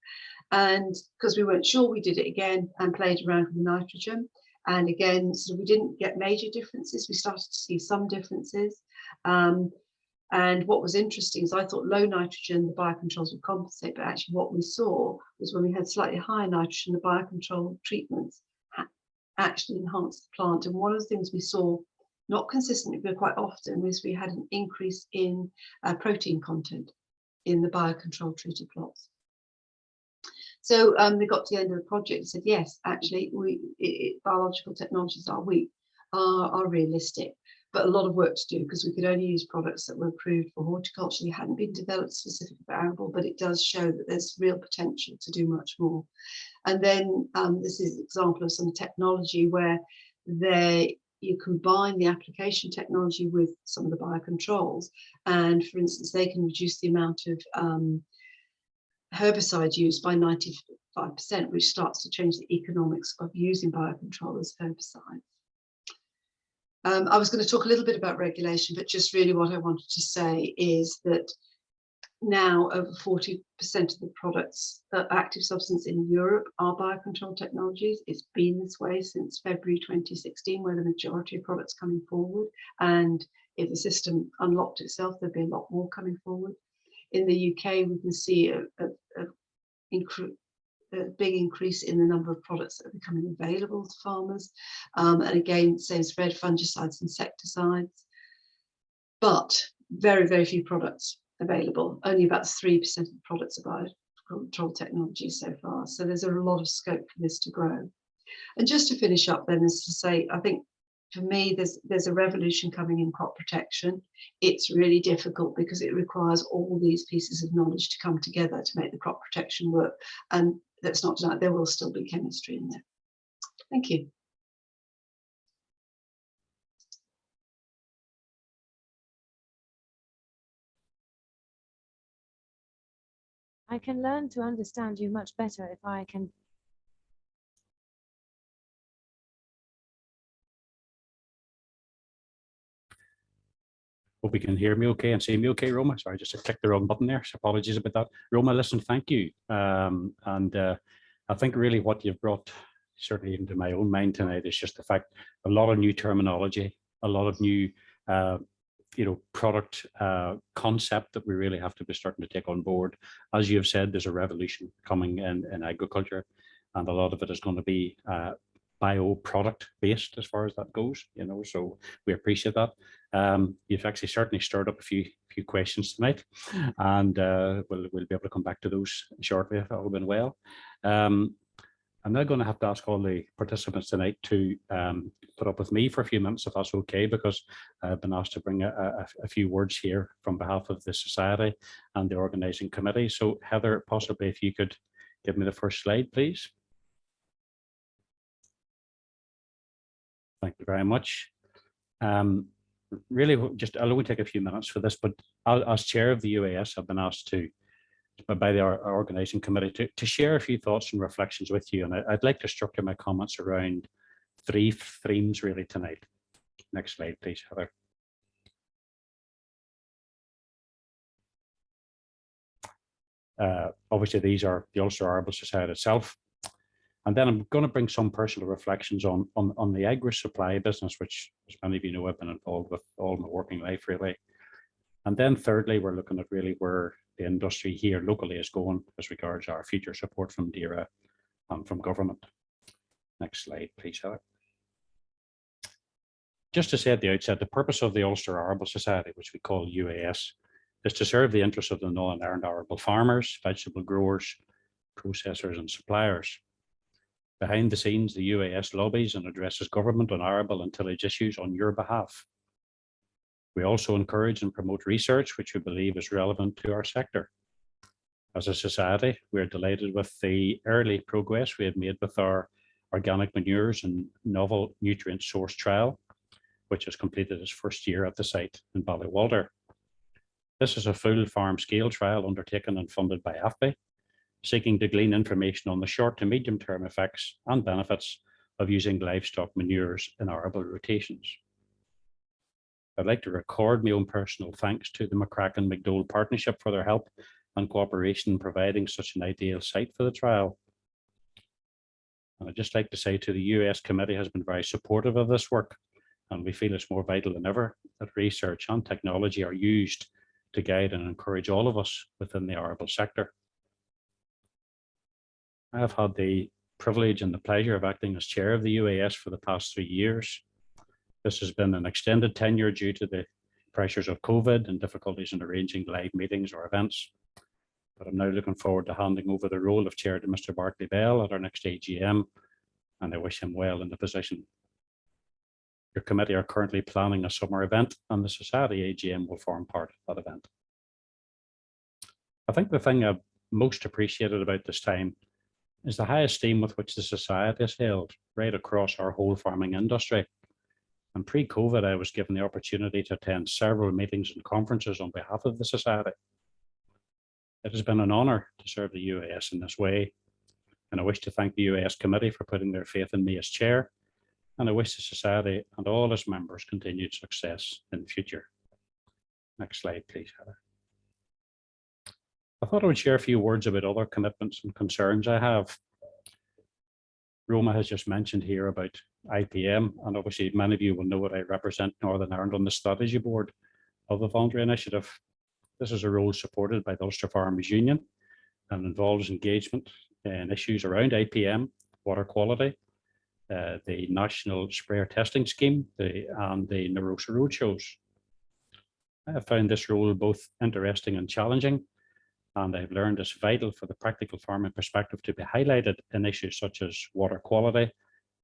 And because we weren't sure, we did it again and played around with the nitrogen. And again, so we didn't get major differences. We started to see some differences. And what was interesting is I thought low nitrogen, the biocontrols would compensate, but actually what we saw was when we had slightly higher nitrogen, the biocontrol treatments actually enhanced the plant. And one of the things we saw, not consistently, but quite often, was we had an increase in protein content in the biocontrol treated plots. So they got to the end of the project and said, yes, actually, biological technologies are realistic, but a lot of work to do because we could only use products that were approved for horticulture. They hadn't been developed specifically for arable, but it does show that there's real potential to do much more. And then this is an example of some technology where you combine the application technology with some of the biocontrols. And for instance, they can reduce the amount of herbicide used by 95%, which starts to change the economics of using biocontrol as herbicides. I was going to talk a little bit about regulation, but just really what I wanted to say is that now over 40% of the products, active substance in Europe, are biocontrol technologies. It's been this way since February 2016, where the majority of products coming forward. And if the system unlocked itself, there'd be a lot more coming forward. In the UK, we can see a big increase in the number of products that are becoming available to farmers. And again, same spread, fungicides, insecticides, but very, very few products available. Only about 3% of the products are biocontrol technology so far. So there's a lot of scope for this to grow. And just to finish up then is to say, I think for me, there's a revolution coming in crop protection. It's really difficult because it requires all these pieces of knowledge to come together to make the crop protection work. And let's not deny, there will still be chemistry in there. Thank you. I can learn to understand you much better if I can. Hope you can hear me okay and see me okay, Roma. Sorry, just clicked the wrong button there. So apologies about that. Roma, listen, thank you. I think really what you've brought certainly into my own mind tonight is just the fact a lot of new terminology, a lot of new product concept that we really have to be starting to take on board. As you have said, there's a revolution coming in agriculture, and a lot of it is going to be bio-product based as far as that goes, so we appreciate that. You've actually certainly stirred up a few questions tonight, and we'll be able to come back to those shortly if all been well. I'm now going to have to ask all the participants tonight to put up with me for a few minutes, if that's okay, because I've been asked to bring a few words here from behalf of the Society and the organising committee. So Heather, possibly if you could give me the first slide, please. Thank you very much. Really, I'll only take a few minutes for this, but as chair of the UAS, I've been asked by our organising committee to share a few thoughts and reflections with you. And I'd like to structure my comments around three themes really tonight. Next slide, please, Heather. Obviously, these are the Ulster Arable Society itself. And then I'm going to bring some personal reflections on the agri-supply business, which, as many of you know, I've been involved with all my working life, really. And then thirdly, we're looking at really where the industry here locally is going as regards our future support from DERA and from government. Next slide, please, Heather. Just to say at the outset, the purpose of the Ulster Arable Society, which we call UAS, is to serve the interests of the Northern Ireland arable farmers, vegetable growers, processors and suppliers. Behind the scenes, the UAS lobbies and addresses government on arable and tillage issues on your behalf. We also encourage and promote research which we believe is relevant to our sector. As a society, we are delighted with the early progress we have made with our organic manures and novel nutrient source trial, which has completed its first year at the site in Ballywalter. This is a full farm scale trial undertaken and funded by AFBI, seeking to glean information on the short to medium term effects and benefits of using livestock manures in arable rotations. I'd like to record my own personal thanks to the McCracken-McDowell Partnership for their help and cooperation in providing such an ideal site for the trial. And I'd just like to say to the US committee has been very supportive of this work, and we feel it's more vital than ever that research and technology are used to guide and encourage all of us within the arable sector. I have had the privilege and the pleasure of acting as chair of the UAS for the past 3 years. This has been an extended tenure due to the pressures of COVID and difficulties in arranging live meetings or events. But I'm now looking forward to handing over the role of chair to Mr. Barclay Bell at our next AGM, and I wish him well in the position. Your committee are currently planning a summer event, and the Society AGM will form part of that event. I think the thing I've most appreciated about this time is the high esteem with which the Society is held right across our whole farming industry. And pre-COVID, I was given the opportunity to attend several meetings and conferences on behalf of the Society. It has been an honour to serve the UAS in this way, and I wish to thank the UAS committee for putting their faith in me as chair, and I wish the Society and all its members continued success in the future. Next slide, please, Heather. I thought I would share a few words about other commitments and concerns I have. Roma has just mentioned here about IPM, and obviously many of you will know that I represent Northern Ireland on the strategy board of the voluntary initiative. This is a role supported by the Ulster Farmers Union and involves engagement in issues around IPM, water quality, the National Sprayer Testing Scheme, and the Narosa Roadshows. I have found this role both interesting and challenging, and I've learned it's vital for the practical farming perspective to be highlighted in issues such as water quality,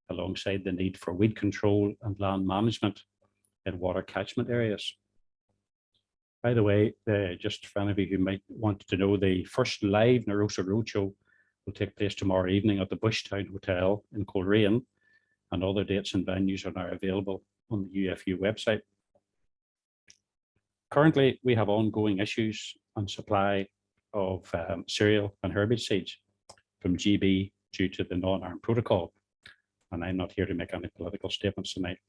alongside the need for weed control and land management in water catchment areas. By the way, just for any of you who might want to know, the first live Narosa Roadshow will take place tomorrow evening at the Bushtown Hotel in Coleraine, and other dates and venues are now available on the UFU website. Currently, we have ongoing issues on supply of cereal and herbage seeds from GB due to the non-arm protocol, and I'm not here to make any political statements tonight.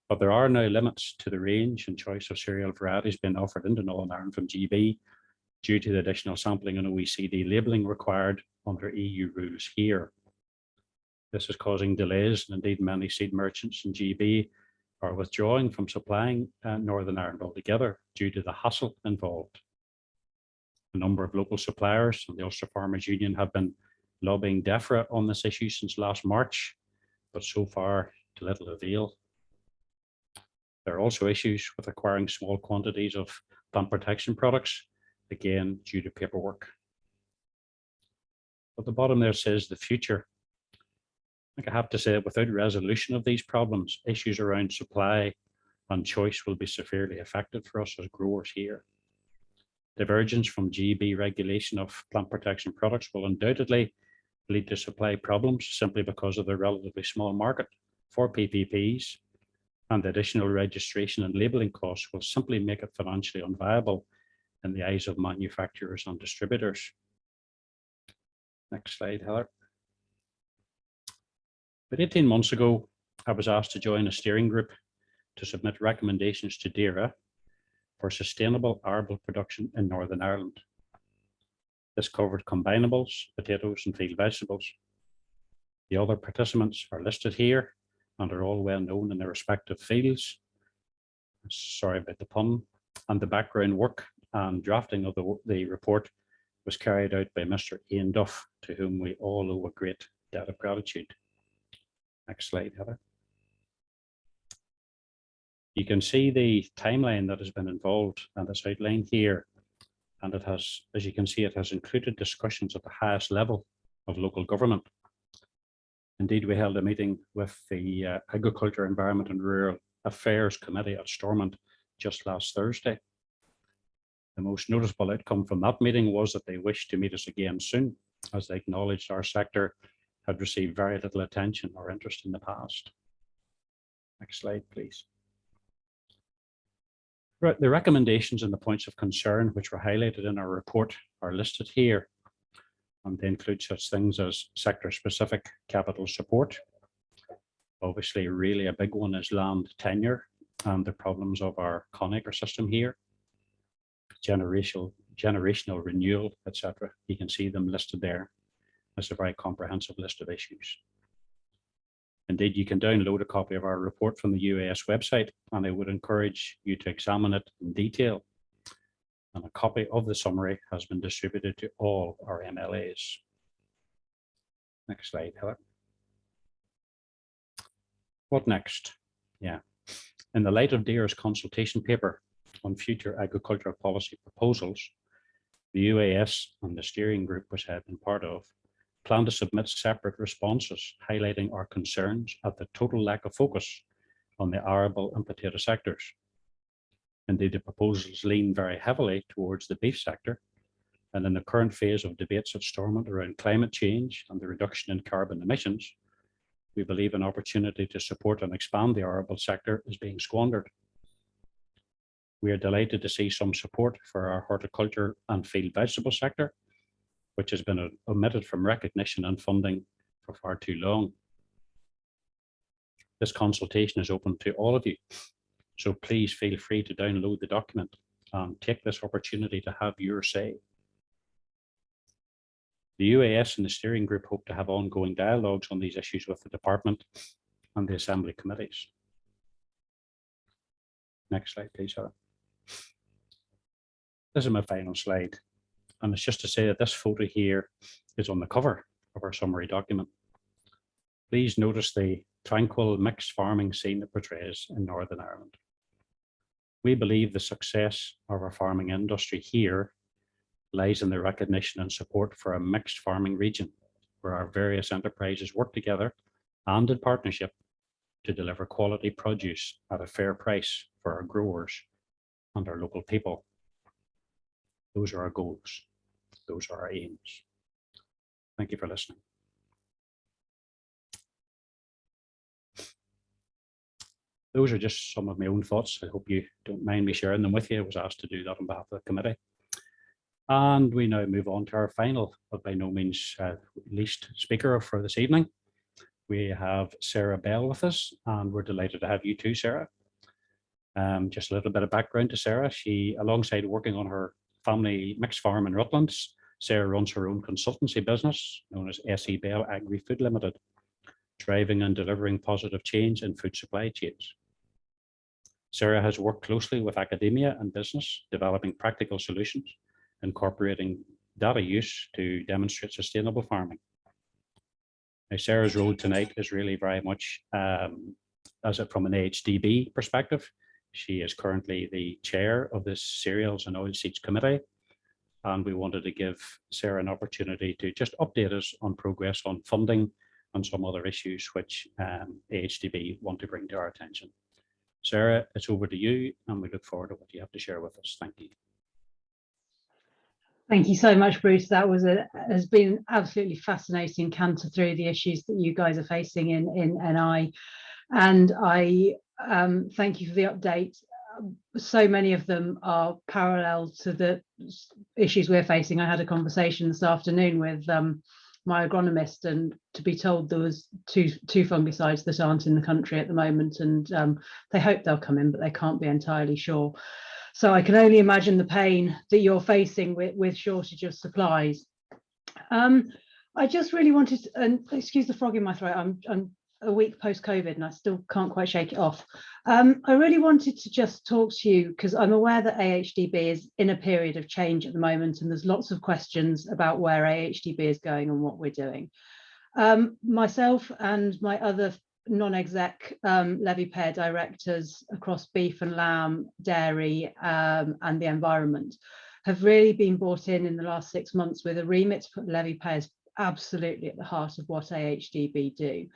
But there are now limits to the range and choice of cereal varieties being offered into Northern Ireland from GB due to the additional sampling and OECD labelling required under EU rules here. This is causing delays, and indeed many seed merchants in GB are withdrawing from supplying Northern Ireland altogether due to the hassle involved. A number of local suppliers and the Ulster Farmers Union have been lobbying DEFRA on this issue since last March, but so far to little avail. There are also issues with acquiring small quantities of plant protection products, again due to paperwork. At the bottom there says the future. I think I have to say that without resolution of these problems, issues around supply and choice will be severely affected for us as growers here. Divergence from GB regulation of plant protection products will undoubtedly lead to supply problems simply because of the relatively small market for PPPs, and the additional registration and labelling costs will simply make it financially unviable in the eyes of manufacturers and distributors. Next slide, Heather. About 18 months ago, I was asked to join a steering group to submit recommendations to DAERA for sustainable arable production in Northern Ireland. This covered combinables, potatoes, and field vegetables. The other participants are listed here and are all well known in their respective fields. Sorry about the pun. And the background work and drafting of the report was carried out by Mr. Ian Duff, to whom we all owe a great debt of gratitude. Next slide, Heather. You can see the timeline that has been involved, and it's outlined here. And it has, as you can see, it has included discussions at the highest level of local government. Indeed, we held a meeting with the Agriculture, Environment and Rural Affairs Committee at Stormont just last Thursday. The most noticeable outcome from that meeting was that they wished to meet us again soon, as they acknowledged our sector had received very little attention or interest in the past. Next slide, please. Right, the recommendations and the points of concern which were highlighted in our report are listed here. and they include such things as sector-specific capital support. Obviously, really a big one is land tenure and the problems of our conifer system here, generational renewal, etc. You can see them listed there. It's a very comprehensive list of issues. Indeed, you can download a copy of our report from the UAS website, and I would encourage you to examine it in detail. And a copy of the summary has been distributed to all our MLAs. Next slide, Heather. What next? Yeah. In the light of DAER's consultation paper on future agricultural policy proposals, the UAS and the steering group, which I've been part of, plan to submit separate responses highlighting our concerns at the total lack of focus on the arable and potato sectors. Indeed, the proposals lean very heavily towards the beef sector, and in the current phase of debates at Stormont around climate change and the reduction in carbon emissions, we believe an opportunity to support and expand the arable sector is being squandered. We are delighted to see some support for our horticulture and field vegetable sector, which has been omitted from recognition and funding for far too long. This consultation is open to all of you, so please feel free to download the document and take this opportunity to have your say. The UAS and the steering group hope to have ongoing dialogues on these issues with the department and the assembly committees. Next slide, please, Sarah. This is my final slide. And it's just to say that this photo here is on the cover of our summary document. Please notice the tranquil mixed farming scene it portrays in Northern Ireland. We believe the success of our farming industry here lies in the recognition and support for a mixed farming region, where our various enterprises work together and in partnership to deliver quality produce at a fair price for our growers and our local people. Those are our goals. Those are our aims. Thank you for listening. Those are just some of my own thoughts. I hope you don't mind me sharing them with you. I was asked to do that on behalf of the committee. And we now move on to our final, but by no means least speaker for this evening. We have Sarah Bell with us, and we're delighted to have you too, Sarah. Just a little bit of background to Sarah. She, alongside working on her family mixed farm in Rutlands, Sarah runs her own consultancy business known as SE Bell Agri-Food Limited, driving and delivering positive change in food supply chains. Sarah has worked closely with academia and business, developing practical solutions, incorporating data use to demonstrate sustainable farming. Now, Sarah's role tonight is really very much from an AHDB perspective. She is currently the chair of this Cereals and Oilseeds Committee, and we wanted to give Sarah an opportunity to just update us on progress on funding and some other issues which AHDB want to bring to our attention. Sarah, it's over to you, and we look forward to what you have to share with us. Thank you. Thank you so much, Bruce. That has been absolutely fascinating canter through the issues that you guys are facing in NI. And I thank you for the update. So many of them are parallel to the issues we're facing. I had a conversation this afternoon with my agronomist, and to be told there was two fungicides that aren't in the country at the moment, and they hope they'll come in, but they can't be entirely sure. So I can only imagine the pain that you're facing with shortage of supplies. I just really wanted to, and excuse the frog in my throat, I'm a week post-COVID and I still can't quite shake it off. I really wanted to just talk to you because I'm aware that AHDB is in a period of change at the moment, and there's lots of questions about where AHDB is going and what we're doing. Myself and my other non-exec levy payer directors across beef and lamb, dairy and the environment have really been brought in the last 6 months with a remit to put levy payers absolutely at the heart of what AHDB do.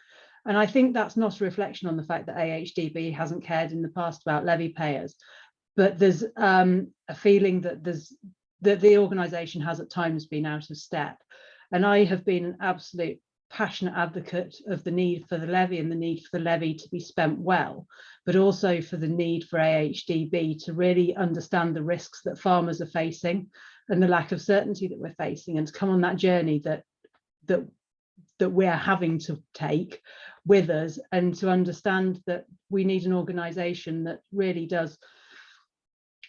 And I think that's not a reflection on the fact that AHDB hasn't cared in the past about levy payers, but there's a feeling that the organisation has at times been out of step. And I have been an absolute passionate advocate of the need for the levy and the need for the levy to be spent well, but also for the need for AHDB to really understand the risks that farmers are facing and the lack of certainty that we're facing, and to come on that journey that we're having to take with us, and to understand that we need an organisation that really does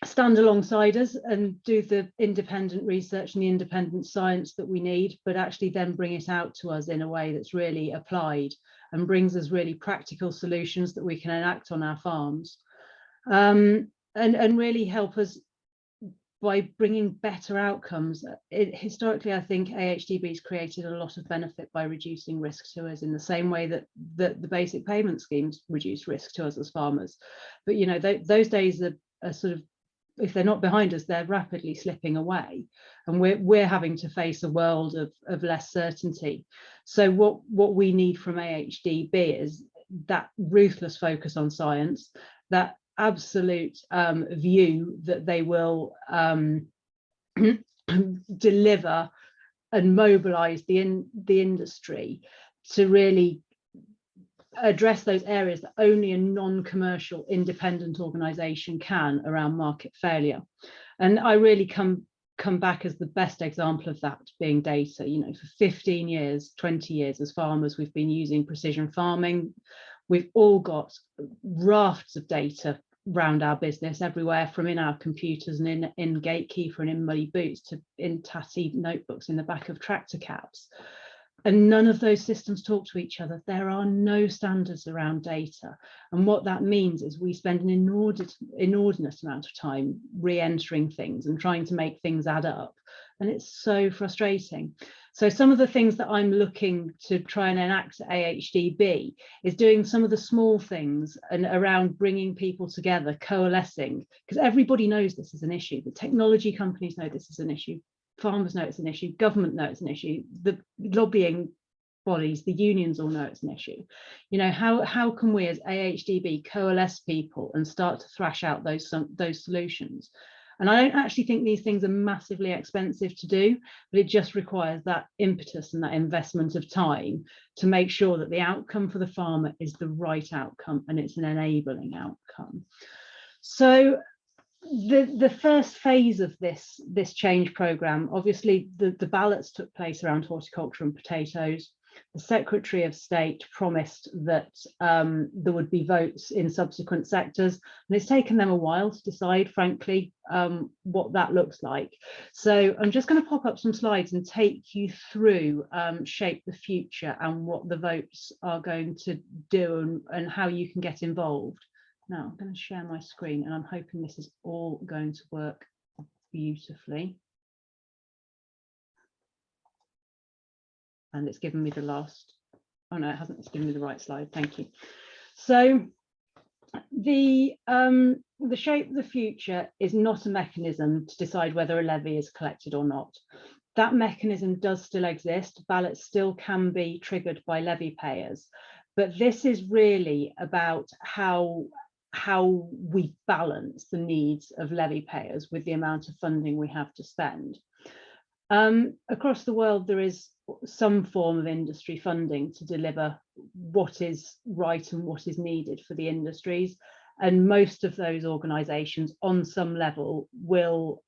stand alongside us and do the independent research and the independent science that we need, but actually then bring it out to us in a way that's really applied and brings us really practical solutions that we can enact on our farms, and really help us by bringing better outcomes. Historically, I think AHDB's created a lot of benefit by reducing risk to us, in the same way that the basic payment schemes reduce risk to us as farmers. But you know, those days are sort of, if they're not behind us, they're rapidly slipping away, and we're having to face a world of less certainty. So what we need from AHDB is that ruthless focus on science, that absolute view that they will deliver and mobilize the industry to really address those areas that only a non-commercial independent organization can around market failure. And I really come back as the best example of that being data. You know, for 15 years, 20 years as farmers, we've been using precision farming. We've all got rafts of data around our business, everywhere from in our computers and in Gatekeeper and in muddy boots to in tatty notebooks in the back of tractor cabs. And none of those systems talk to each other. There are no standards around data. And what that means is we spend an inordinate amount of time re-entering things and trying to make things add up. And it's so frustrating. So some of the things that I'm looking to try and enact at AHDB is doing some of the small things and around bringing people together, coalescing, because everybody knows this is an issue. The technology companies know this is an issue. Farmers know it's an issue, government know it's an issue, the lobbying bodies, the unions all know it's an issue. You know, how can we as AHDB coalesce people and start to thrash out those solutions? And I don't actually think these things are massively expensive to do, but it just requires that impetus and that investment of time to make sure that the outcome for the farmer is the right outcome and it's an enabling outcome. So the first phase of this change programme, obviously the ballots took place around horticulture and potatoes. The Secretary of State promised that there would be votes in subsequent sectors, and it's taken them a while to decide, frankly, what that looks like. So I'm just going to pop up some slides and take you through Shape the Future and what the votes are going to do and how you can get involved. Now I'm going to share my screen, and I'm hoping this is all going to work beautifully. And it's given me the last, oh no, it hasn't, it's given me the right slide, thank you. So the Shape of the Future is not a mechanism to decide whether a levy is collected or not. That mechanism does still exist. Ballots still can be triggered by levy payers, but this is really about how we balance the needs of levy payers with the amount of funding we have to spend. Across the world, there is some form of industry funding to deliver what is right and what is needed for the industries. And most of those organisations on some level will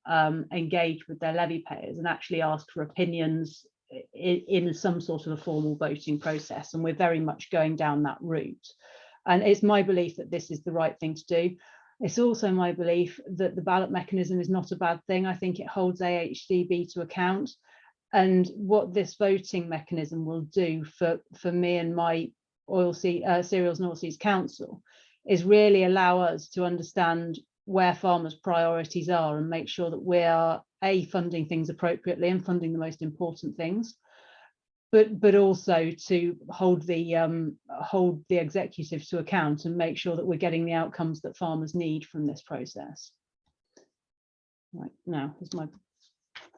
engage with their levy payers and actually ask for opinions in some sort of a formal voting process. And we're very much going down that route. And it's my belief that this is the right thing to do. It's also my belief that the ballot mechanism is not a bad thing. I think it holds AHDB to account. And what this voting mechanism will do for me and my Cereals and Oilseeds Council is really allow us to understand where farmers' priorities are and make sure that we are funding things appropriately and funding the most important things, but also to hold the executive to account and make sure that we're getting the outcomes that farmers need from this process. Right, now is my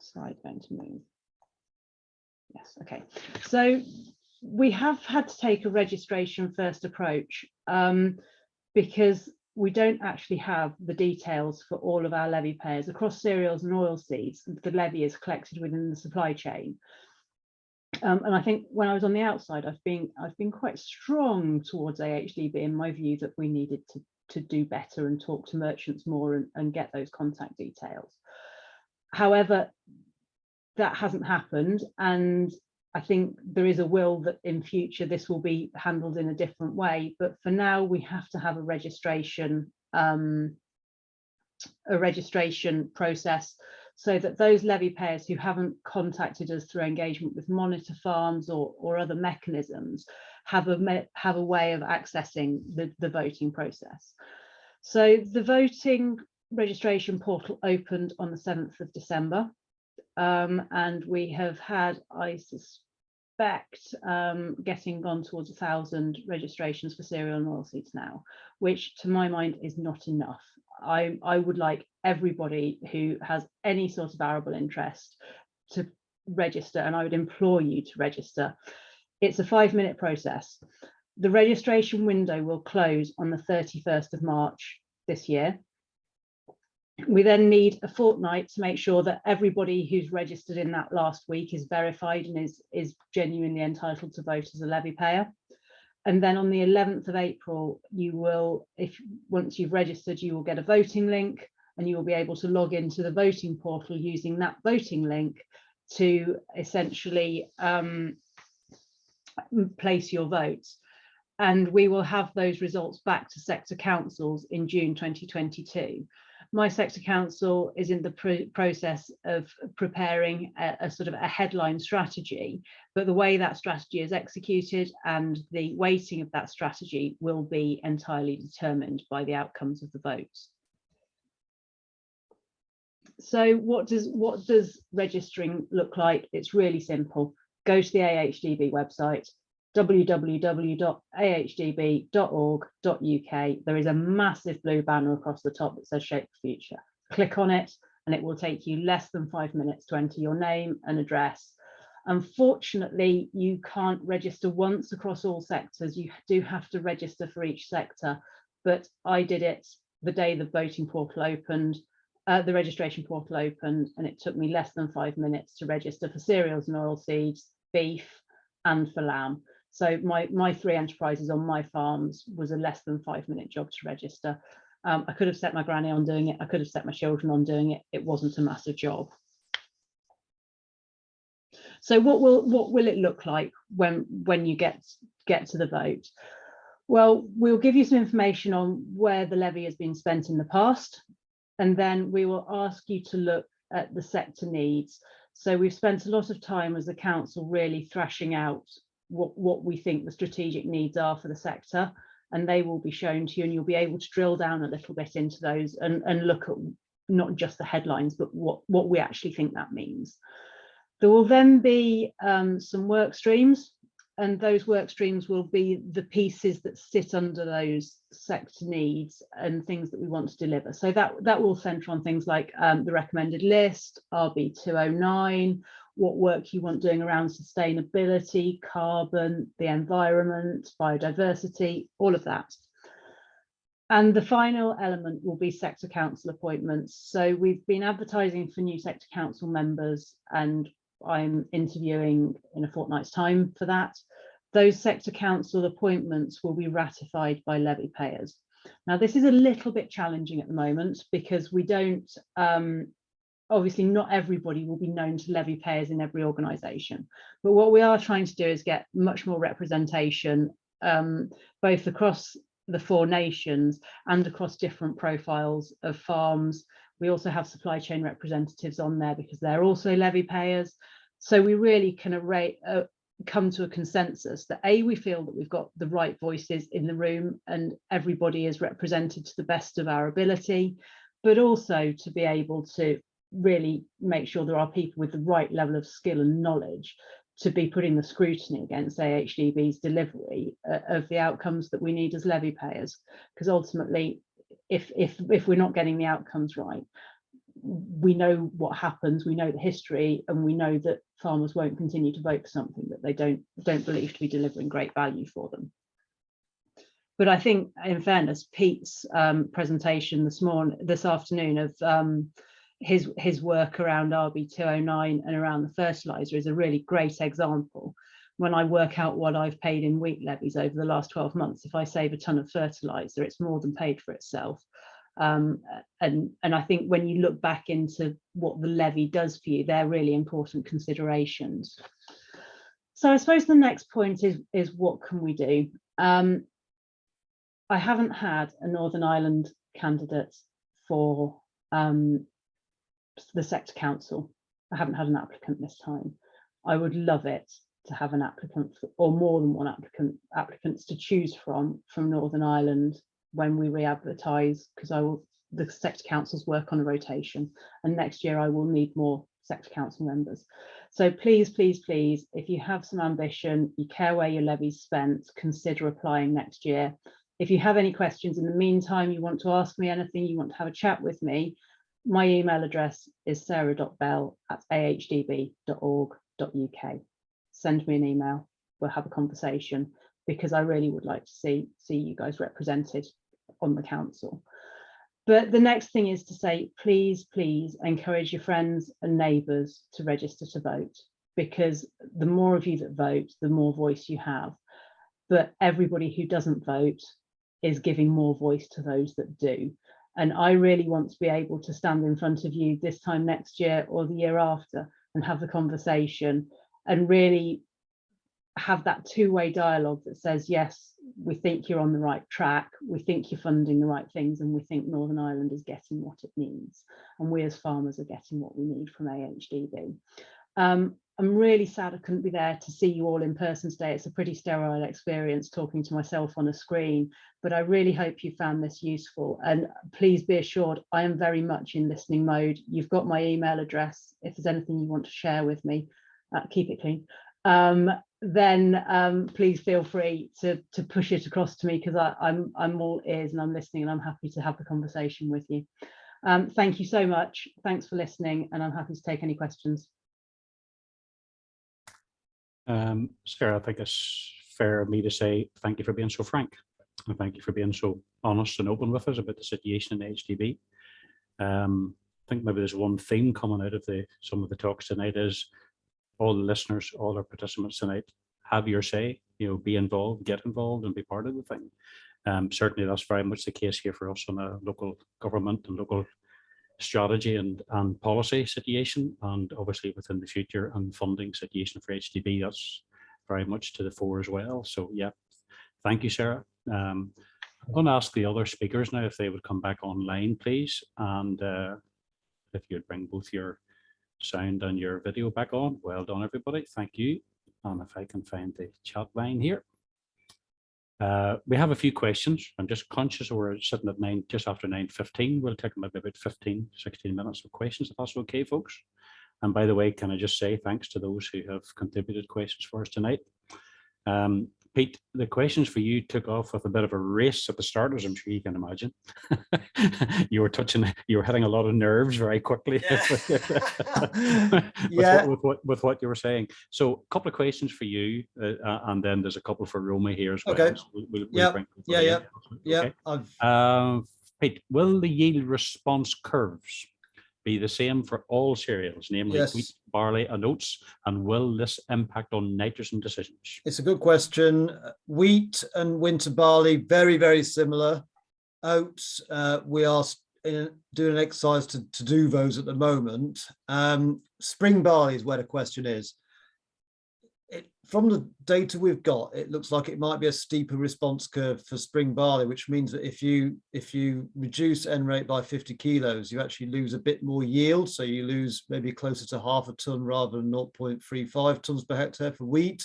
slide going to move? Yes, okay. So we have had to take a registration first approach because we don't actually have the details for all of our levy payers across cereals and oilseeds. The levy is collected within the supply chain. And I think when I was on the outside, I've been quite strong towards AHDB in my view that we needed to do better and talk to merchants more and get those contact details. However, that hasn't happened, and I think there is a will that in future this will be handled in a different way. But for now, we have to have a registration process, so that those levy payers who haven't contacted us through engagement with monitor farms or other mechanisms have a way of accessing the voting process. So the voting registration portal opened on the 7th of December, and we have had, I suspect, getting gone towards 1,000 registrations for cereal and oilseeds now, which to my mind is not enough. I would like everybody who has any sort of arable interest to register, and I would implore you to register. It's a 5-minute process. The registration window will close on the 31st of March this year. We then need a fortnight to make sure that everybody who's registered in that last week is verified and is genuinely entitled to vote as a levy payer. And then on the 11th of April, you will, once you've registered, you will get a voting link, and you will be able to log into the voting portal using that voting link to essentially place your votes. And we will have those results back to sector councils in June 2022. My sector council is in the process of preparing a sort of a headline strategy, but the way that strategy is executed and the weighting of that strategy will be entirely determined by the outcomes of the votes. So what does registering look like? It's really simple. Go to the AHDB website, www.ahdb.org.uk. There is a massive blue banner across the top that says Shape the Future. Click on it and it will take you less than 5 minutes to enter your name and address. Unfortunately, you can't register once across all sectors. You do have to register for each sector, but I did it the day the voting portal opened, the registration portal opened, and it took me less than 5 minutes to register for cereals and oilseeds, beef, and for lamb. So my 3 enterprises on my farms was a less than 5-minute job to register. I could have set my granny on doing it. I could have set my children on doing it. It wasn't a massive job. So what will it look like when you get to the vote? Well, we'll give you some information on where the levy has been spent in the past, and then we will ask you to look at the sector needs. So we've spent a lot of time as a council really thrashing out what we think the strategic needs are for the sector, and they will be shown to you, and you'll be able to drill down a little bit into those and look at not just the headlines, but what we actually think that means. There will then be some work streams, and those work streams will be the pieces that sit under those sector needs and things that we want to deliver. So that will centre on things like the recommended list, RB 209, what work you want doing around sustainability, carbon, the environment, biodiversity, all of that. And the final element will be sector council appointments. So we've been advertising for new sector council members, and I'm interviewing in a fortnight's time for that. Those sector council appointments will be ratified by levy payers. Now, this is a little bit challenging at the moment because we don't, obviously not everybody will be known to levy payers in every organisation. But what we are trying to do is get much more representation, both across the 4 nations and across different profiles of farms. We also have supply chain representatives on there because they're also levy payers. So we really can come to a consensus that we feel that we've got the right voices in the room and everybody is represented to the best of our ability, but also to be able to really make sure there are people with the right level of skill and knowledge to be putting the scrutiny against AHDB's delivery of the outcomes that we need as levy payers. Because ultimately, if we're not getting the outcomes right, we know what happens, we know the history, and we know that farmers won't continue to vote for something that they don't believe to be delivering great value for them. But I think, in fairness, Pete's presentation this afternoon of his work around RB 209 and around the fertiliser is a really great example. When I work out what I've paid in wheat levies over the last 12 months, if I save a tonne of fertiliser, it's more than paid for itself. And I think when you look back into what the levy does for you, they're really important considerations. So I suppose the next point is what can we do? I haven't had a Northern Ireland candidate for the sector council. I haven't had an applicant this time. I would love it to have an applicant or more than one applicants to choose from Northern Ireland when we re-advertise, because the sector councils work on a rotation, and next year I will need more sector council members. So please, please, please, if you have some ambition, you care where your levy's spent, consider applying next year. If you have any questions in the meantime, you want to ask me anything, you want to have a chat with me, my email address is sarah.bell@ahdb.org.uk. Send me an email, we'll have a conversation, because I really would like to see you guys represented on the council. But the next thing is to say, please, please encourage your friends and neighbours to register to vote, because the more of you that vote, the more voice you have. But everybody who doesn't vote is giving more voice to those that do. And I really want to be able to stand in front of you this time next year or the year after and have the conversation and really have that two-way dialogue that says, yes, we think you're on the right track, we think you're funding the right things, and we think Northern Ireland is getting what it needs, and we as farmers are getting what we need from AHDB. I'm really sad I couldn't be there to see you all in person today. It's a pretty sterile experience talking to myself on a screen, but I really hope you found this useful, and please be assured I am very much in listening mode. You've got my email address. If there's anything you want to share with me, keep it clean, then please feel free to push it across to me, because I'm all ears and I'm listening, and I'm happy to have the conversation with you. Thank you so much. Thanks for listening, and I'm happy to take any questions. Sarah, I think it's fair of me to say thank you for being so frank, and thank you for being so honest and open with us about the situation in HDB. I think maybe there's one theme coming out of some of the talks tonight is all the listeners, all our participants tonight, have your say, be involved, get involved and be part of the thing. Certainly that's very much the case here for us on a local government and local strategy and policy situation, and obviously within the future and funding situation for HDB, that's very much to the fore as well. So yeah, thank you, Sarah. I'm going to ask the other speakers now if they would come back online, please, and if you'd bring both your sound and your video back on. Well done, everybody. Thank you. And if I can find the chat line here. We have a few questions. I'm just conscious we're sitting at just after 9:15. We'll take maybe about 15, 16 minutes of questions, if that's okay, folks. And by the way, can I just say thanks to those who have contributed questions for us tonight. Pete, the questions for you took off with a bit of a race at the start, as I'm sure you can imagine. you were hitting a lot of nerves very quickly. Yeah. with what you were saying. So a couple of questions for you, and then there's a couple for Roma here as well. Okay. So we'll Yeah. Okay. Pete, will the yield response curves be the same for all cereals, namely wheat, barley and oats, and will this impact on nitrogen decisions? It's a good question. Wheat and winter barley, very, very similar. Oats, we are doing an exercise to do those at the moment. Spring barley is where the question is. From the data we've got, it looks like it might be a steeper response curve for spring barley, which means that if you reduce N rate by 50 kilos, you actually lose a bit more yield. So you lose maybe closer to half a ton rather than 0.35 tons per hectare for wheat,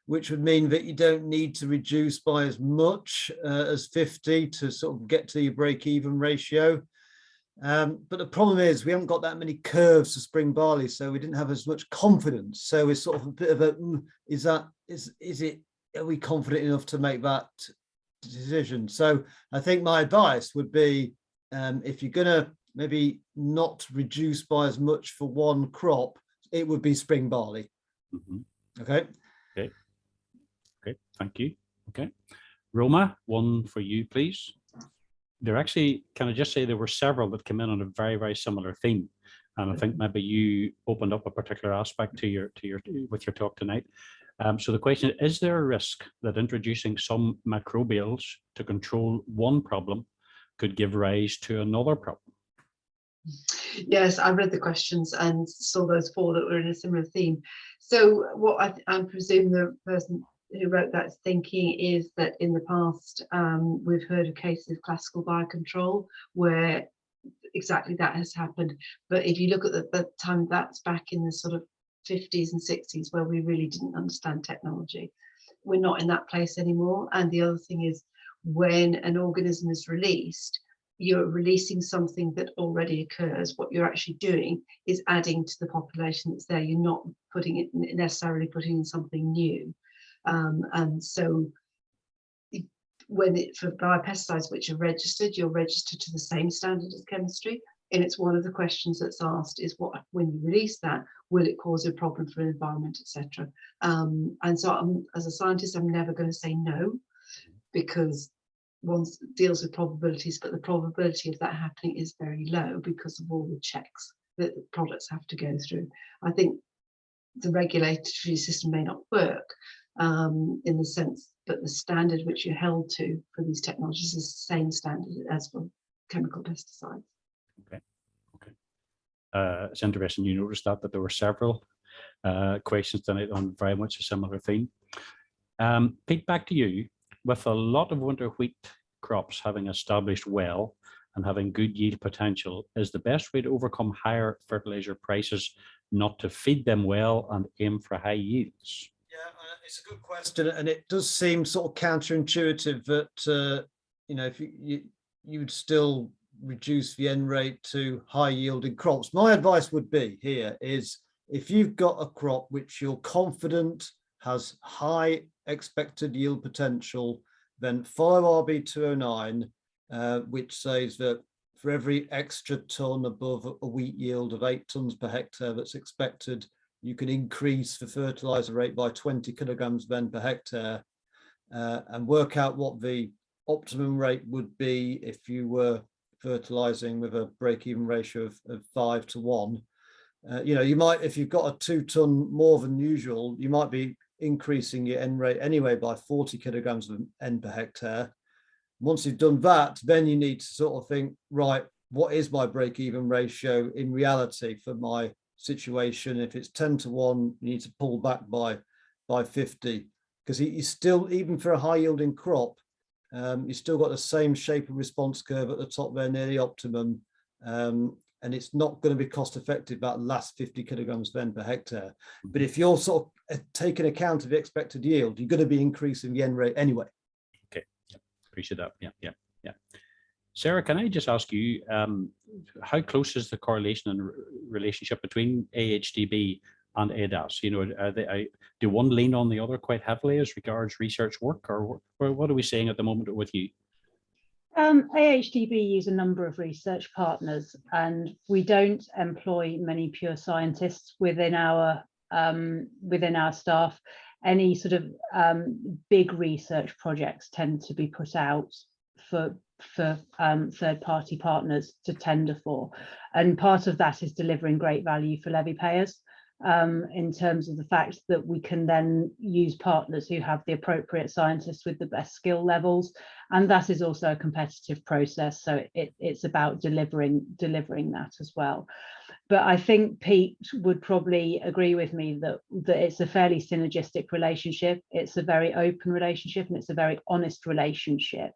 which would mean that you don't need to reduce by as much as 50 to sort of get to your break-even ratio. But the problem is we haven't got that many curves for spring barley, so we didn't have as much confidence. So it's sort of a bit of a, are we confident enough to make that decision? So I think my advice would be, if you're gonna maybe not reduce by as much for one crop, it would be spring barley. Okay. Okay, thank you. Okay, Roma, one for you, please. There actually, can I just say there were several that came in on a very, very similar theme. And I think maybe you opened up a particular aspect to with your talk tonight. So the question is there a risk that introducing some microbials to control one problem could give rise to another problem. Yes, I read the questions and saw those 4 that were in a similar theme. So what I presume the person who wrote that's thinking is that in the past we've heard of cases of classical biocontrol where exactly that has happened. But if you look at the time, that's back in the sort of 50s and 60s where we really didn't understand technology. We're not in that place anymore. And the other thing is, when an organism is released, you're releasing something that already occurs. What you're actually doing is adding to the population that's there. You're not necessarily putting in something new. And so for biopesticides which are registered, you're registered to the same standard as chemistry. And it's one of the questions that's asked is, what, when you release that, will it cause a problem for the environment, etc. And so as a scientist, I'm never going to say no, because one deals with probabilities, but the probability of that happening is very low because of all the checks that the products have to go through. I think the regulatory system may not work in the sense, but the standard which you're held to for these technologies is the same standard as for chemical pesticides. Okay. It's interesting you noticed that there were several questions tonight on very much a similar theme. Pete, back to you. With a lot of winter wheat crops having established well and having good yield potential, is the best way to overcome higher fertilizer prices not to feed them well and aim for high yields? Yeah, it's a good question, and it does seem sort of counterintuitive that if you would still reduce the N rate to high yielding crops. My advice would be here is, if you've got a crop which you're confident has high expected yield potential, then follow RB209, which says that for every extra ton above a wheat yield of 8 tons per hectare that's expected, you can increase the fertilizer rate by 20 kilograms of N per hectare, and work out what the optimum rate would be if you were fertilizing with a break-even ratio of 5 to 1. You might, if you've got a 2 ton more than usual, you might be increasing your N rate anyway by 40 kilograms of N per hectare. Once you've done that, then you need to sort of think, right, what is my break-even ratio in reality for my situation? If it's 10 to 1, you need to pull back by 50, because you still, even for a high yielding crop, you still got the same shape of response curve at the top there near the optimum, and it's not going to be cost effective, that last 50 kilograms of N per hectare. But if you're sort of taking account of the expected yield, you're going to be increasing the N rate anyway. Okay, appreciate that. Yeah. Sarah, can I just ask you, how close is the correlation and relationship between AHDB and ADAS? Do one lean on the other quite heavily as regards research work, or what are we saying at the moment with you? AHDB use a number of research partners, and we don't employ many pure scientists within our staff. Any sort of big research projects tend to be put out for third-party partners to tender for, and part of that is delivering great value for levy payers, in terms of the fact that we can then use partners who have the appropriate scientists with the best skill levels, and that is also a competitive process, so it's about delivering that as well. But I think Pete would probably agree with me that it's a fairly synergistic relationship. It's a very open relationship, and it's a very honest relationship.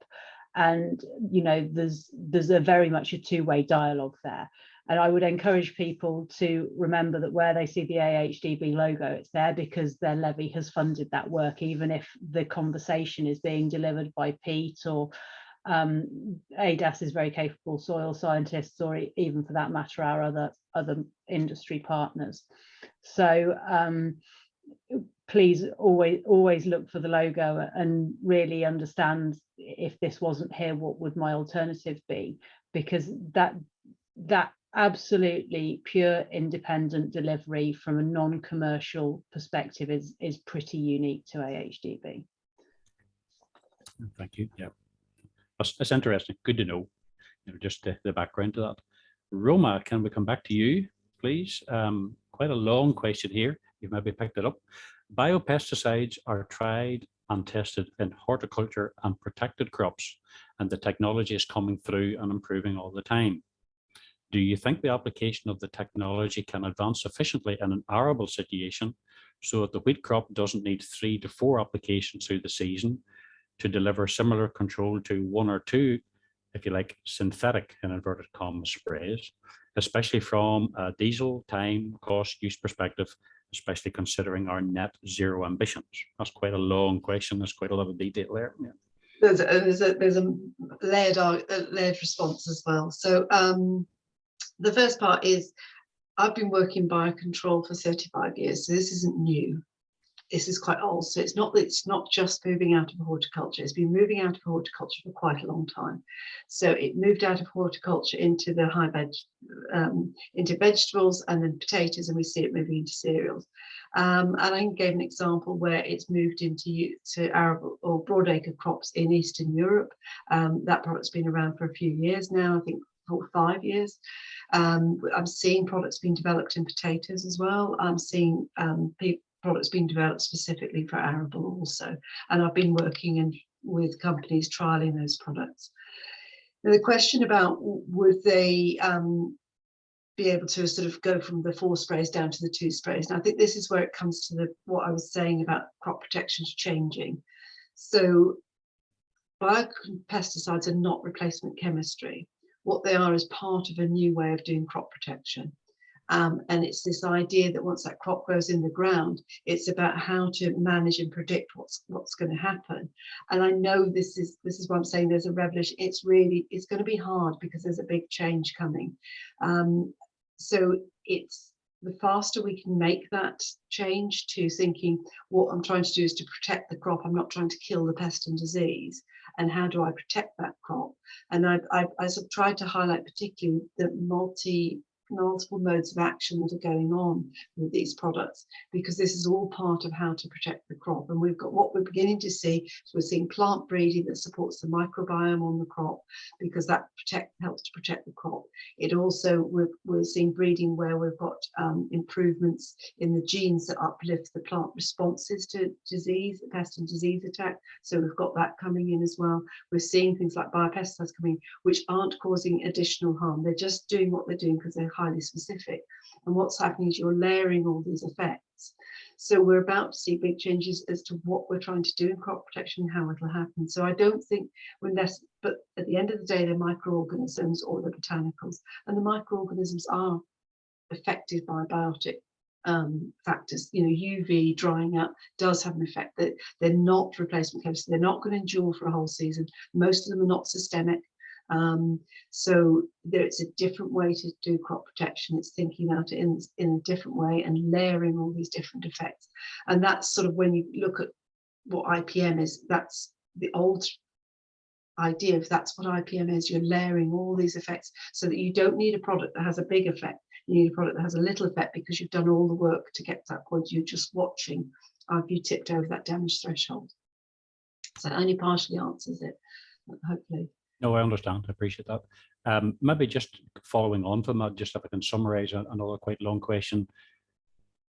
And there's a very much a two-way dialogue there. And I would encourage people to remember that where they see the AHDB logo, it's there because their levy has funded that work, even if the conversation is being delivered by Pete, or ADAS is very capable soil scientists, or even for that matter our other industry partners. So please always look for the logo and really understand, if this wasn't here, what would my alternative be? Because that absolutely pure independent delivery from a non-commercial perspective is pretty unique to AHDB. Thank you. Yeah, that's interesting. Good to know. Just the background to that. Roma, can we come back to you, please? Quite a long question here. You've maybe picked it up. Biopesticides are tried and tested in horticulture and protected crops, and the technology is coming through and improving all the time. Do you think the application of the technology can advance sufficiently in an arable situation so that the wheat crop doesn't need 3 to 4 applications through the season to deliver similar control to 1 or 2, if you like, synthetic in inverted commas sprays, especially from a diesel, time, cost, use perspective, especially considering our net zero ambitions? That's quite a long question. There's quite a lot of detail there. Yeah. There's a layered response as well. So the first part is, I've been working biocontrol for 35 years, so this isn't new. This is quite old. So it's not just moving out of horticulture. It's been moving out of horticulture for quite a long time. So it moved out of horticulture into the into vegetables and then potatoes, and we see it moving into cereals. And I gave an example where it's moved into arable or broadacre crops in Eastern Europe. That product's been around for a few years now, I think 4 or 5 years. I'm seeing products being developed in potatoes as well. I'm seeing products being developed specifically for arable also. And I've been working with companies trialing those products. Now, the question about would they be able to sort of go from the 4 sprays down to the 2 sprays. And I think this is where it comes to what I was saying about crop protection changing. So biopesticides are not replacement chemistry. What they are is part of a new way of doing crop protection. And it's this idea that once that crop grows in the ground, it's about how to manage and predict what's going to happen. And I know this is what I'm saying, there's a revolution. It's going to be hard because there's a big change coming. So it's the faster we can make that change to thinking what I'm trying to do is to protect the crop. I'm not trying to kill the pest and disease. And how do I protect that crop? And I've sort of tried to highlight particularly the multiple modes of action that are going on with these products, because this is all part of how to protect the crop. And we've got what we're beginning to see, so we're seeing plant breeding that supports the microbiome on the crop, because that helps to protect the crop. It also, we're seeing breeding where we've got improvements in the genes that uplift the plant responses to disease, pest and disease attack. So we've got that coming in as well. We're seeing things like biopesticides coming, which aren't causing additional harm. They're just doing what they're doing because they're highly specific. And what's happening is you're layering all these effects. So we're about to see big changes as to what we're trying to do in crop protection and how it'll happen. So I don't think but at the end of the day, they're microorganisms or the botanicals, and the microorganisms are affected by biotic factors. UV drying out does have an effect. That they're not replacement chemistry. They're not going to endure for a whole season. Most of them are not systemic. So it's a different way to do crop protection. It's thinking about it in a different way and layering all these different effects. And that's sort of when you look at what IPM is, that's the old idea. If that's what IPM is, you're layering all these effects so that you don't need a product that has a big effect. You need a product that has a little effect because you've done all the work to get to that point. You're just watching if you tipped over that damage threshold. So it only partially answers it, hopefully. No, I understand. I appreciate that. Maybe just following on from that, just if I can summarize another quite long question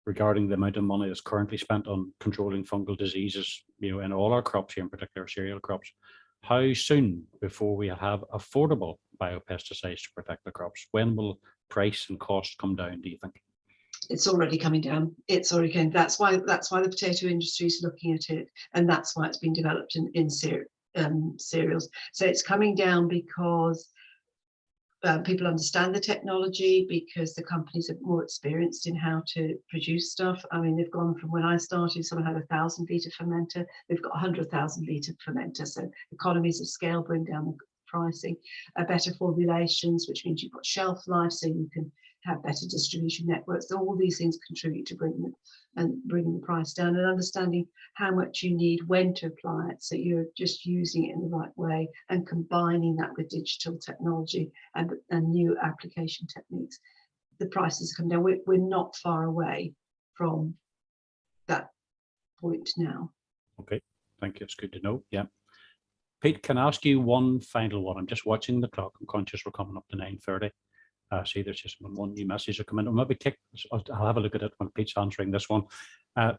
regarding the amount of money that's currently spent on controlling fungal diseases, in all our crops here, in particular cereal crops. How soon before we have affordable biopesticides to protect the crops? When will price and cost come down, do you think? It's already coming down. It's already coming. That's why the potato industry is looking at it, and that's why it's been developed in cereals. So it's coming down because people understand the technology, because the companies are more experienced in how to produce stuff. I mean, they've gone from when I started, someone had 1,000-litre fermenter, they've got 100,000-litre fermenter. So economies of scale bring down the pricing, better formulations, which means you've got shelf life, so you can have better distribution networks. So all these things contribute to bringing the price down, and understanding how much you need, when to apply it, so you're just using it in the right way and combining that with digital technology and new application techniques. The prices come down. We're not far away from that point now. Okay, thank you. It's good to know. Yeah. Pete, can I ask you one final one? I'm just watching the clock. I'm conscious we're coming up to 9:30. See, there's just one new message that come in. I'll have a look at it when Pete's answering this one.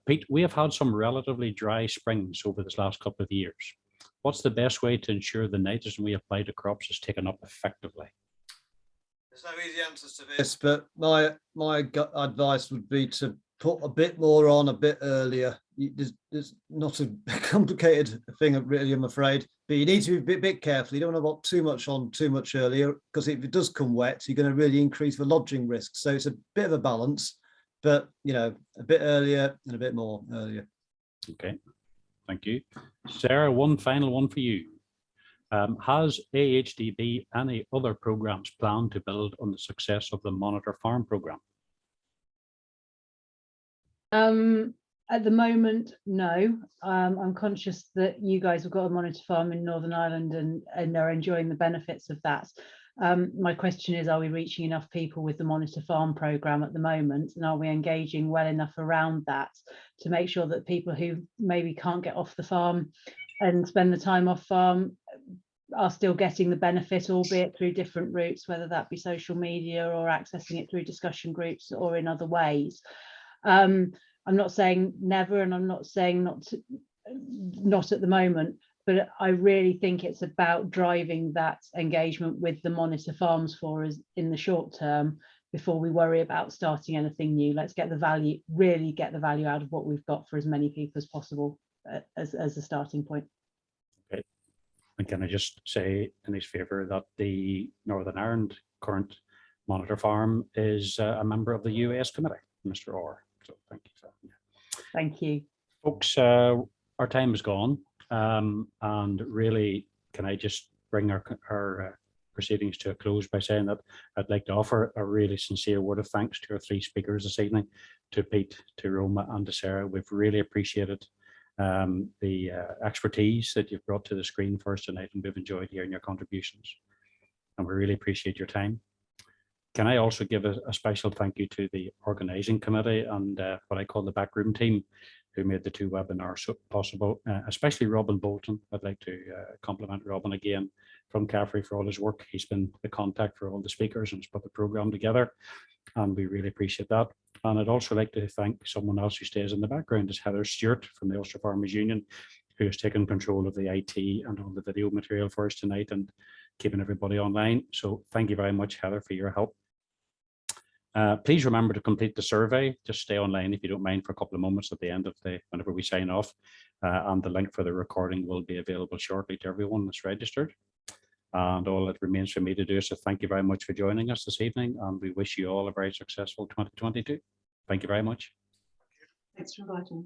Pete, we have had some relatively dry springs over this last couple of years. What's the best way to ensure the nitrogen we apply to crops is taken up effectively? There's no easy answers to this, but my gut advice would be to put a bit more on a bit earlier. There's not a complicated thing, really, I'm afraid, but you need to be a bit careful. You don't want to put too much on too much earlier, because if it does come wet, you're going to really increase the lodging risk. So it's a bit of a balance, but a bit earlier and a bit more earlier. Okay, thank you. Sarah, one final one for you. Has AHDB any other programs planned to build on the success of the Monitor Farm program? At the moment, no. I'm conscious that you guys have got a monitor farm in Northern Ireland and are enjoying the benefits of that. My question is, are we reaching enough people with the monitor farm program at the moment, and are we engaging well enough around that to make sure that people who maybe can't get off the farm and spend the time off farm are still getting the benefit, albeit through different routes, whether that be social media or accessing it through discussion groups or in other ways? I'm not saying never, and I'm not saying not at the moment, but I really think it's about driving that engagement with the monitor farms for us in the short term before we worry about starting anything new. Let's get the value, really get the value out of what we've got for as many people as possible as a starting point. Okay. And can I just say in his favour that the Northern Ireland current monitor farm is a member of the US committee, Mr. Orr. So thank you for that. Thank you. Folks, our time is gone. And really, can I just bring our proceedings to a close by saying that I'd like to offer a really sincere word of thanks to our three speakers this evening, to Pete, to Roma and to Sarah. We've really appreciated the expertise that you've brought to the screen for us tonight, and we've enjoyed hearing your contributions. And we really appreciate your time. Can I also give a special thank you to the organising committee and what I call the backroom team, who made the two webinars possible, especially Robin Bolton. I'd like to compliment Robin again from Caffrey for all his work. He's been the contact for all the speakers and has put the programme together, and we really appreciate that. And I'd also like to thank someone else who stays in the background, is Heather Stewart from the Ulster Farmers Union, who has taken control of the IT and all the video material for us tonight and keeping everybody online. So thank you very much, Heather, for your help. Please remember to complete the survey. Just stay online if you don't mind for a couple of moments at the end of whenever we sign off, and the link for the recording will be available shortly to everyone that's registered. And all that remains for me to do is to thank you very much for joining us this evening, and we wish you all a very successful 2022. Thank you very much. Thanks for inviting me.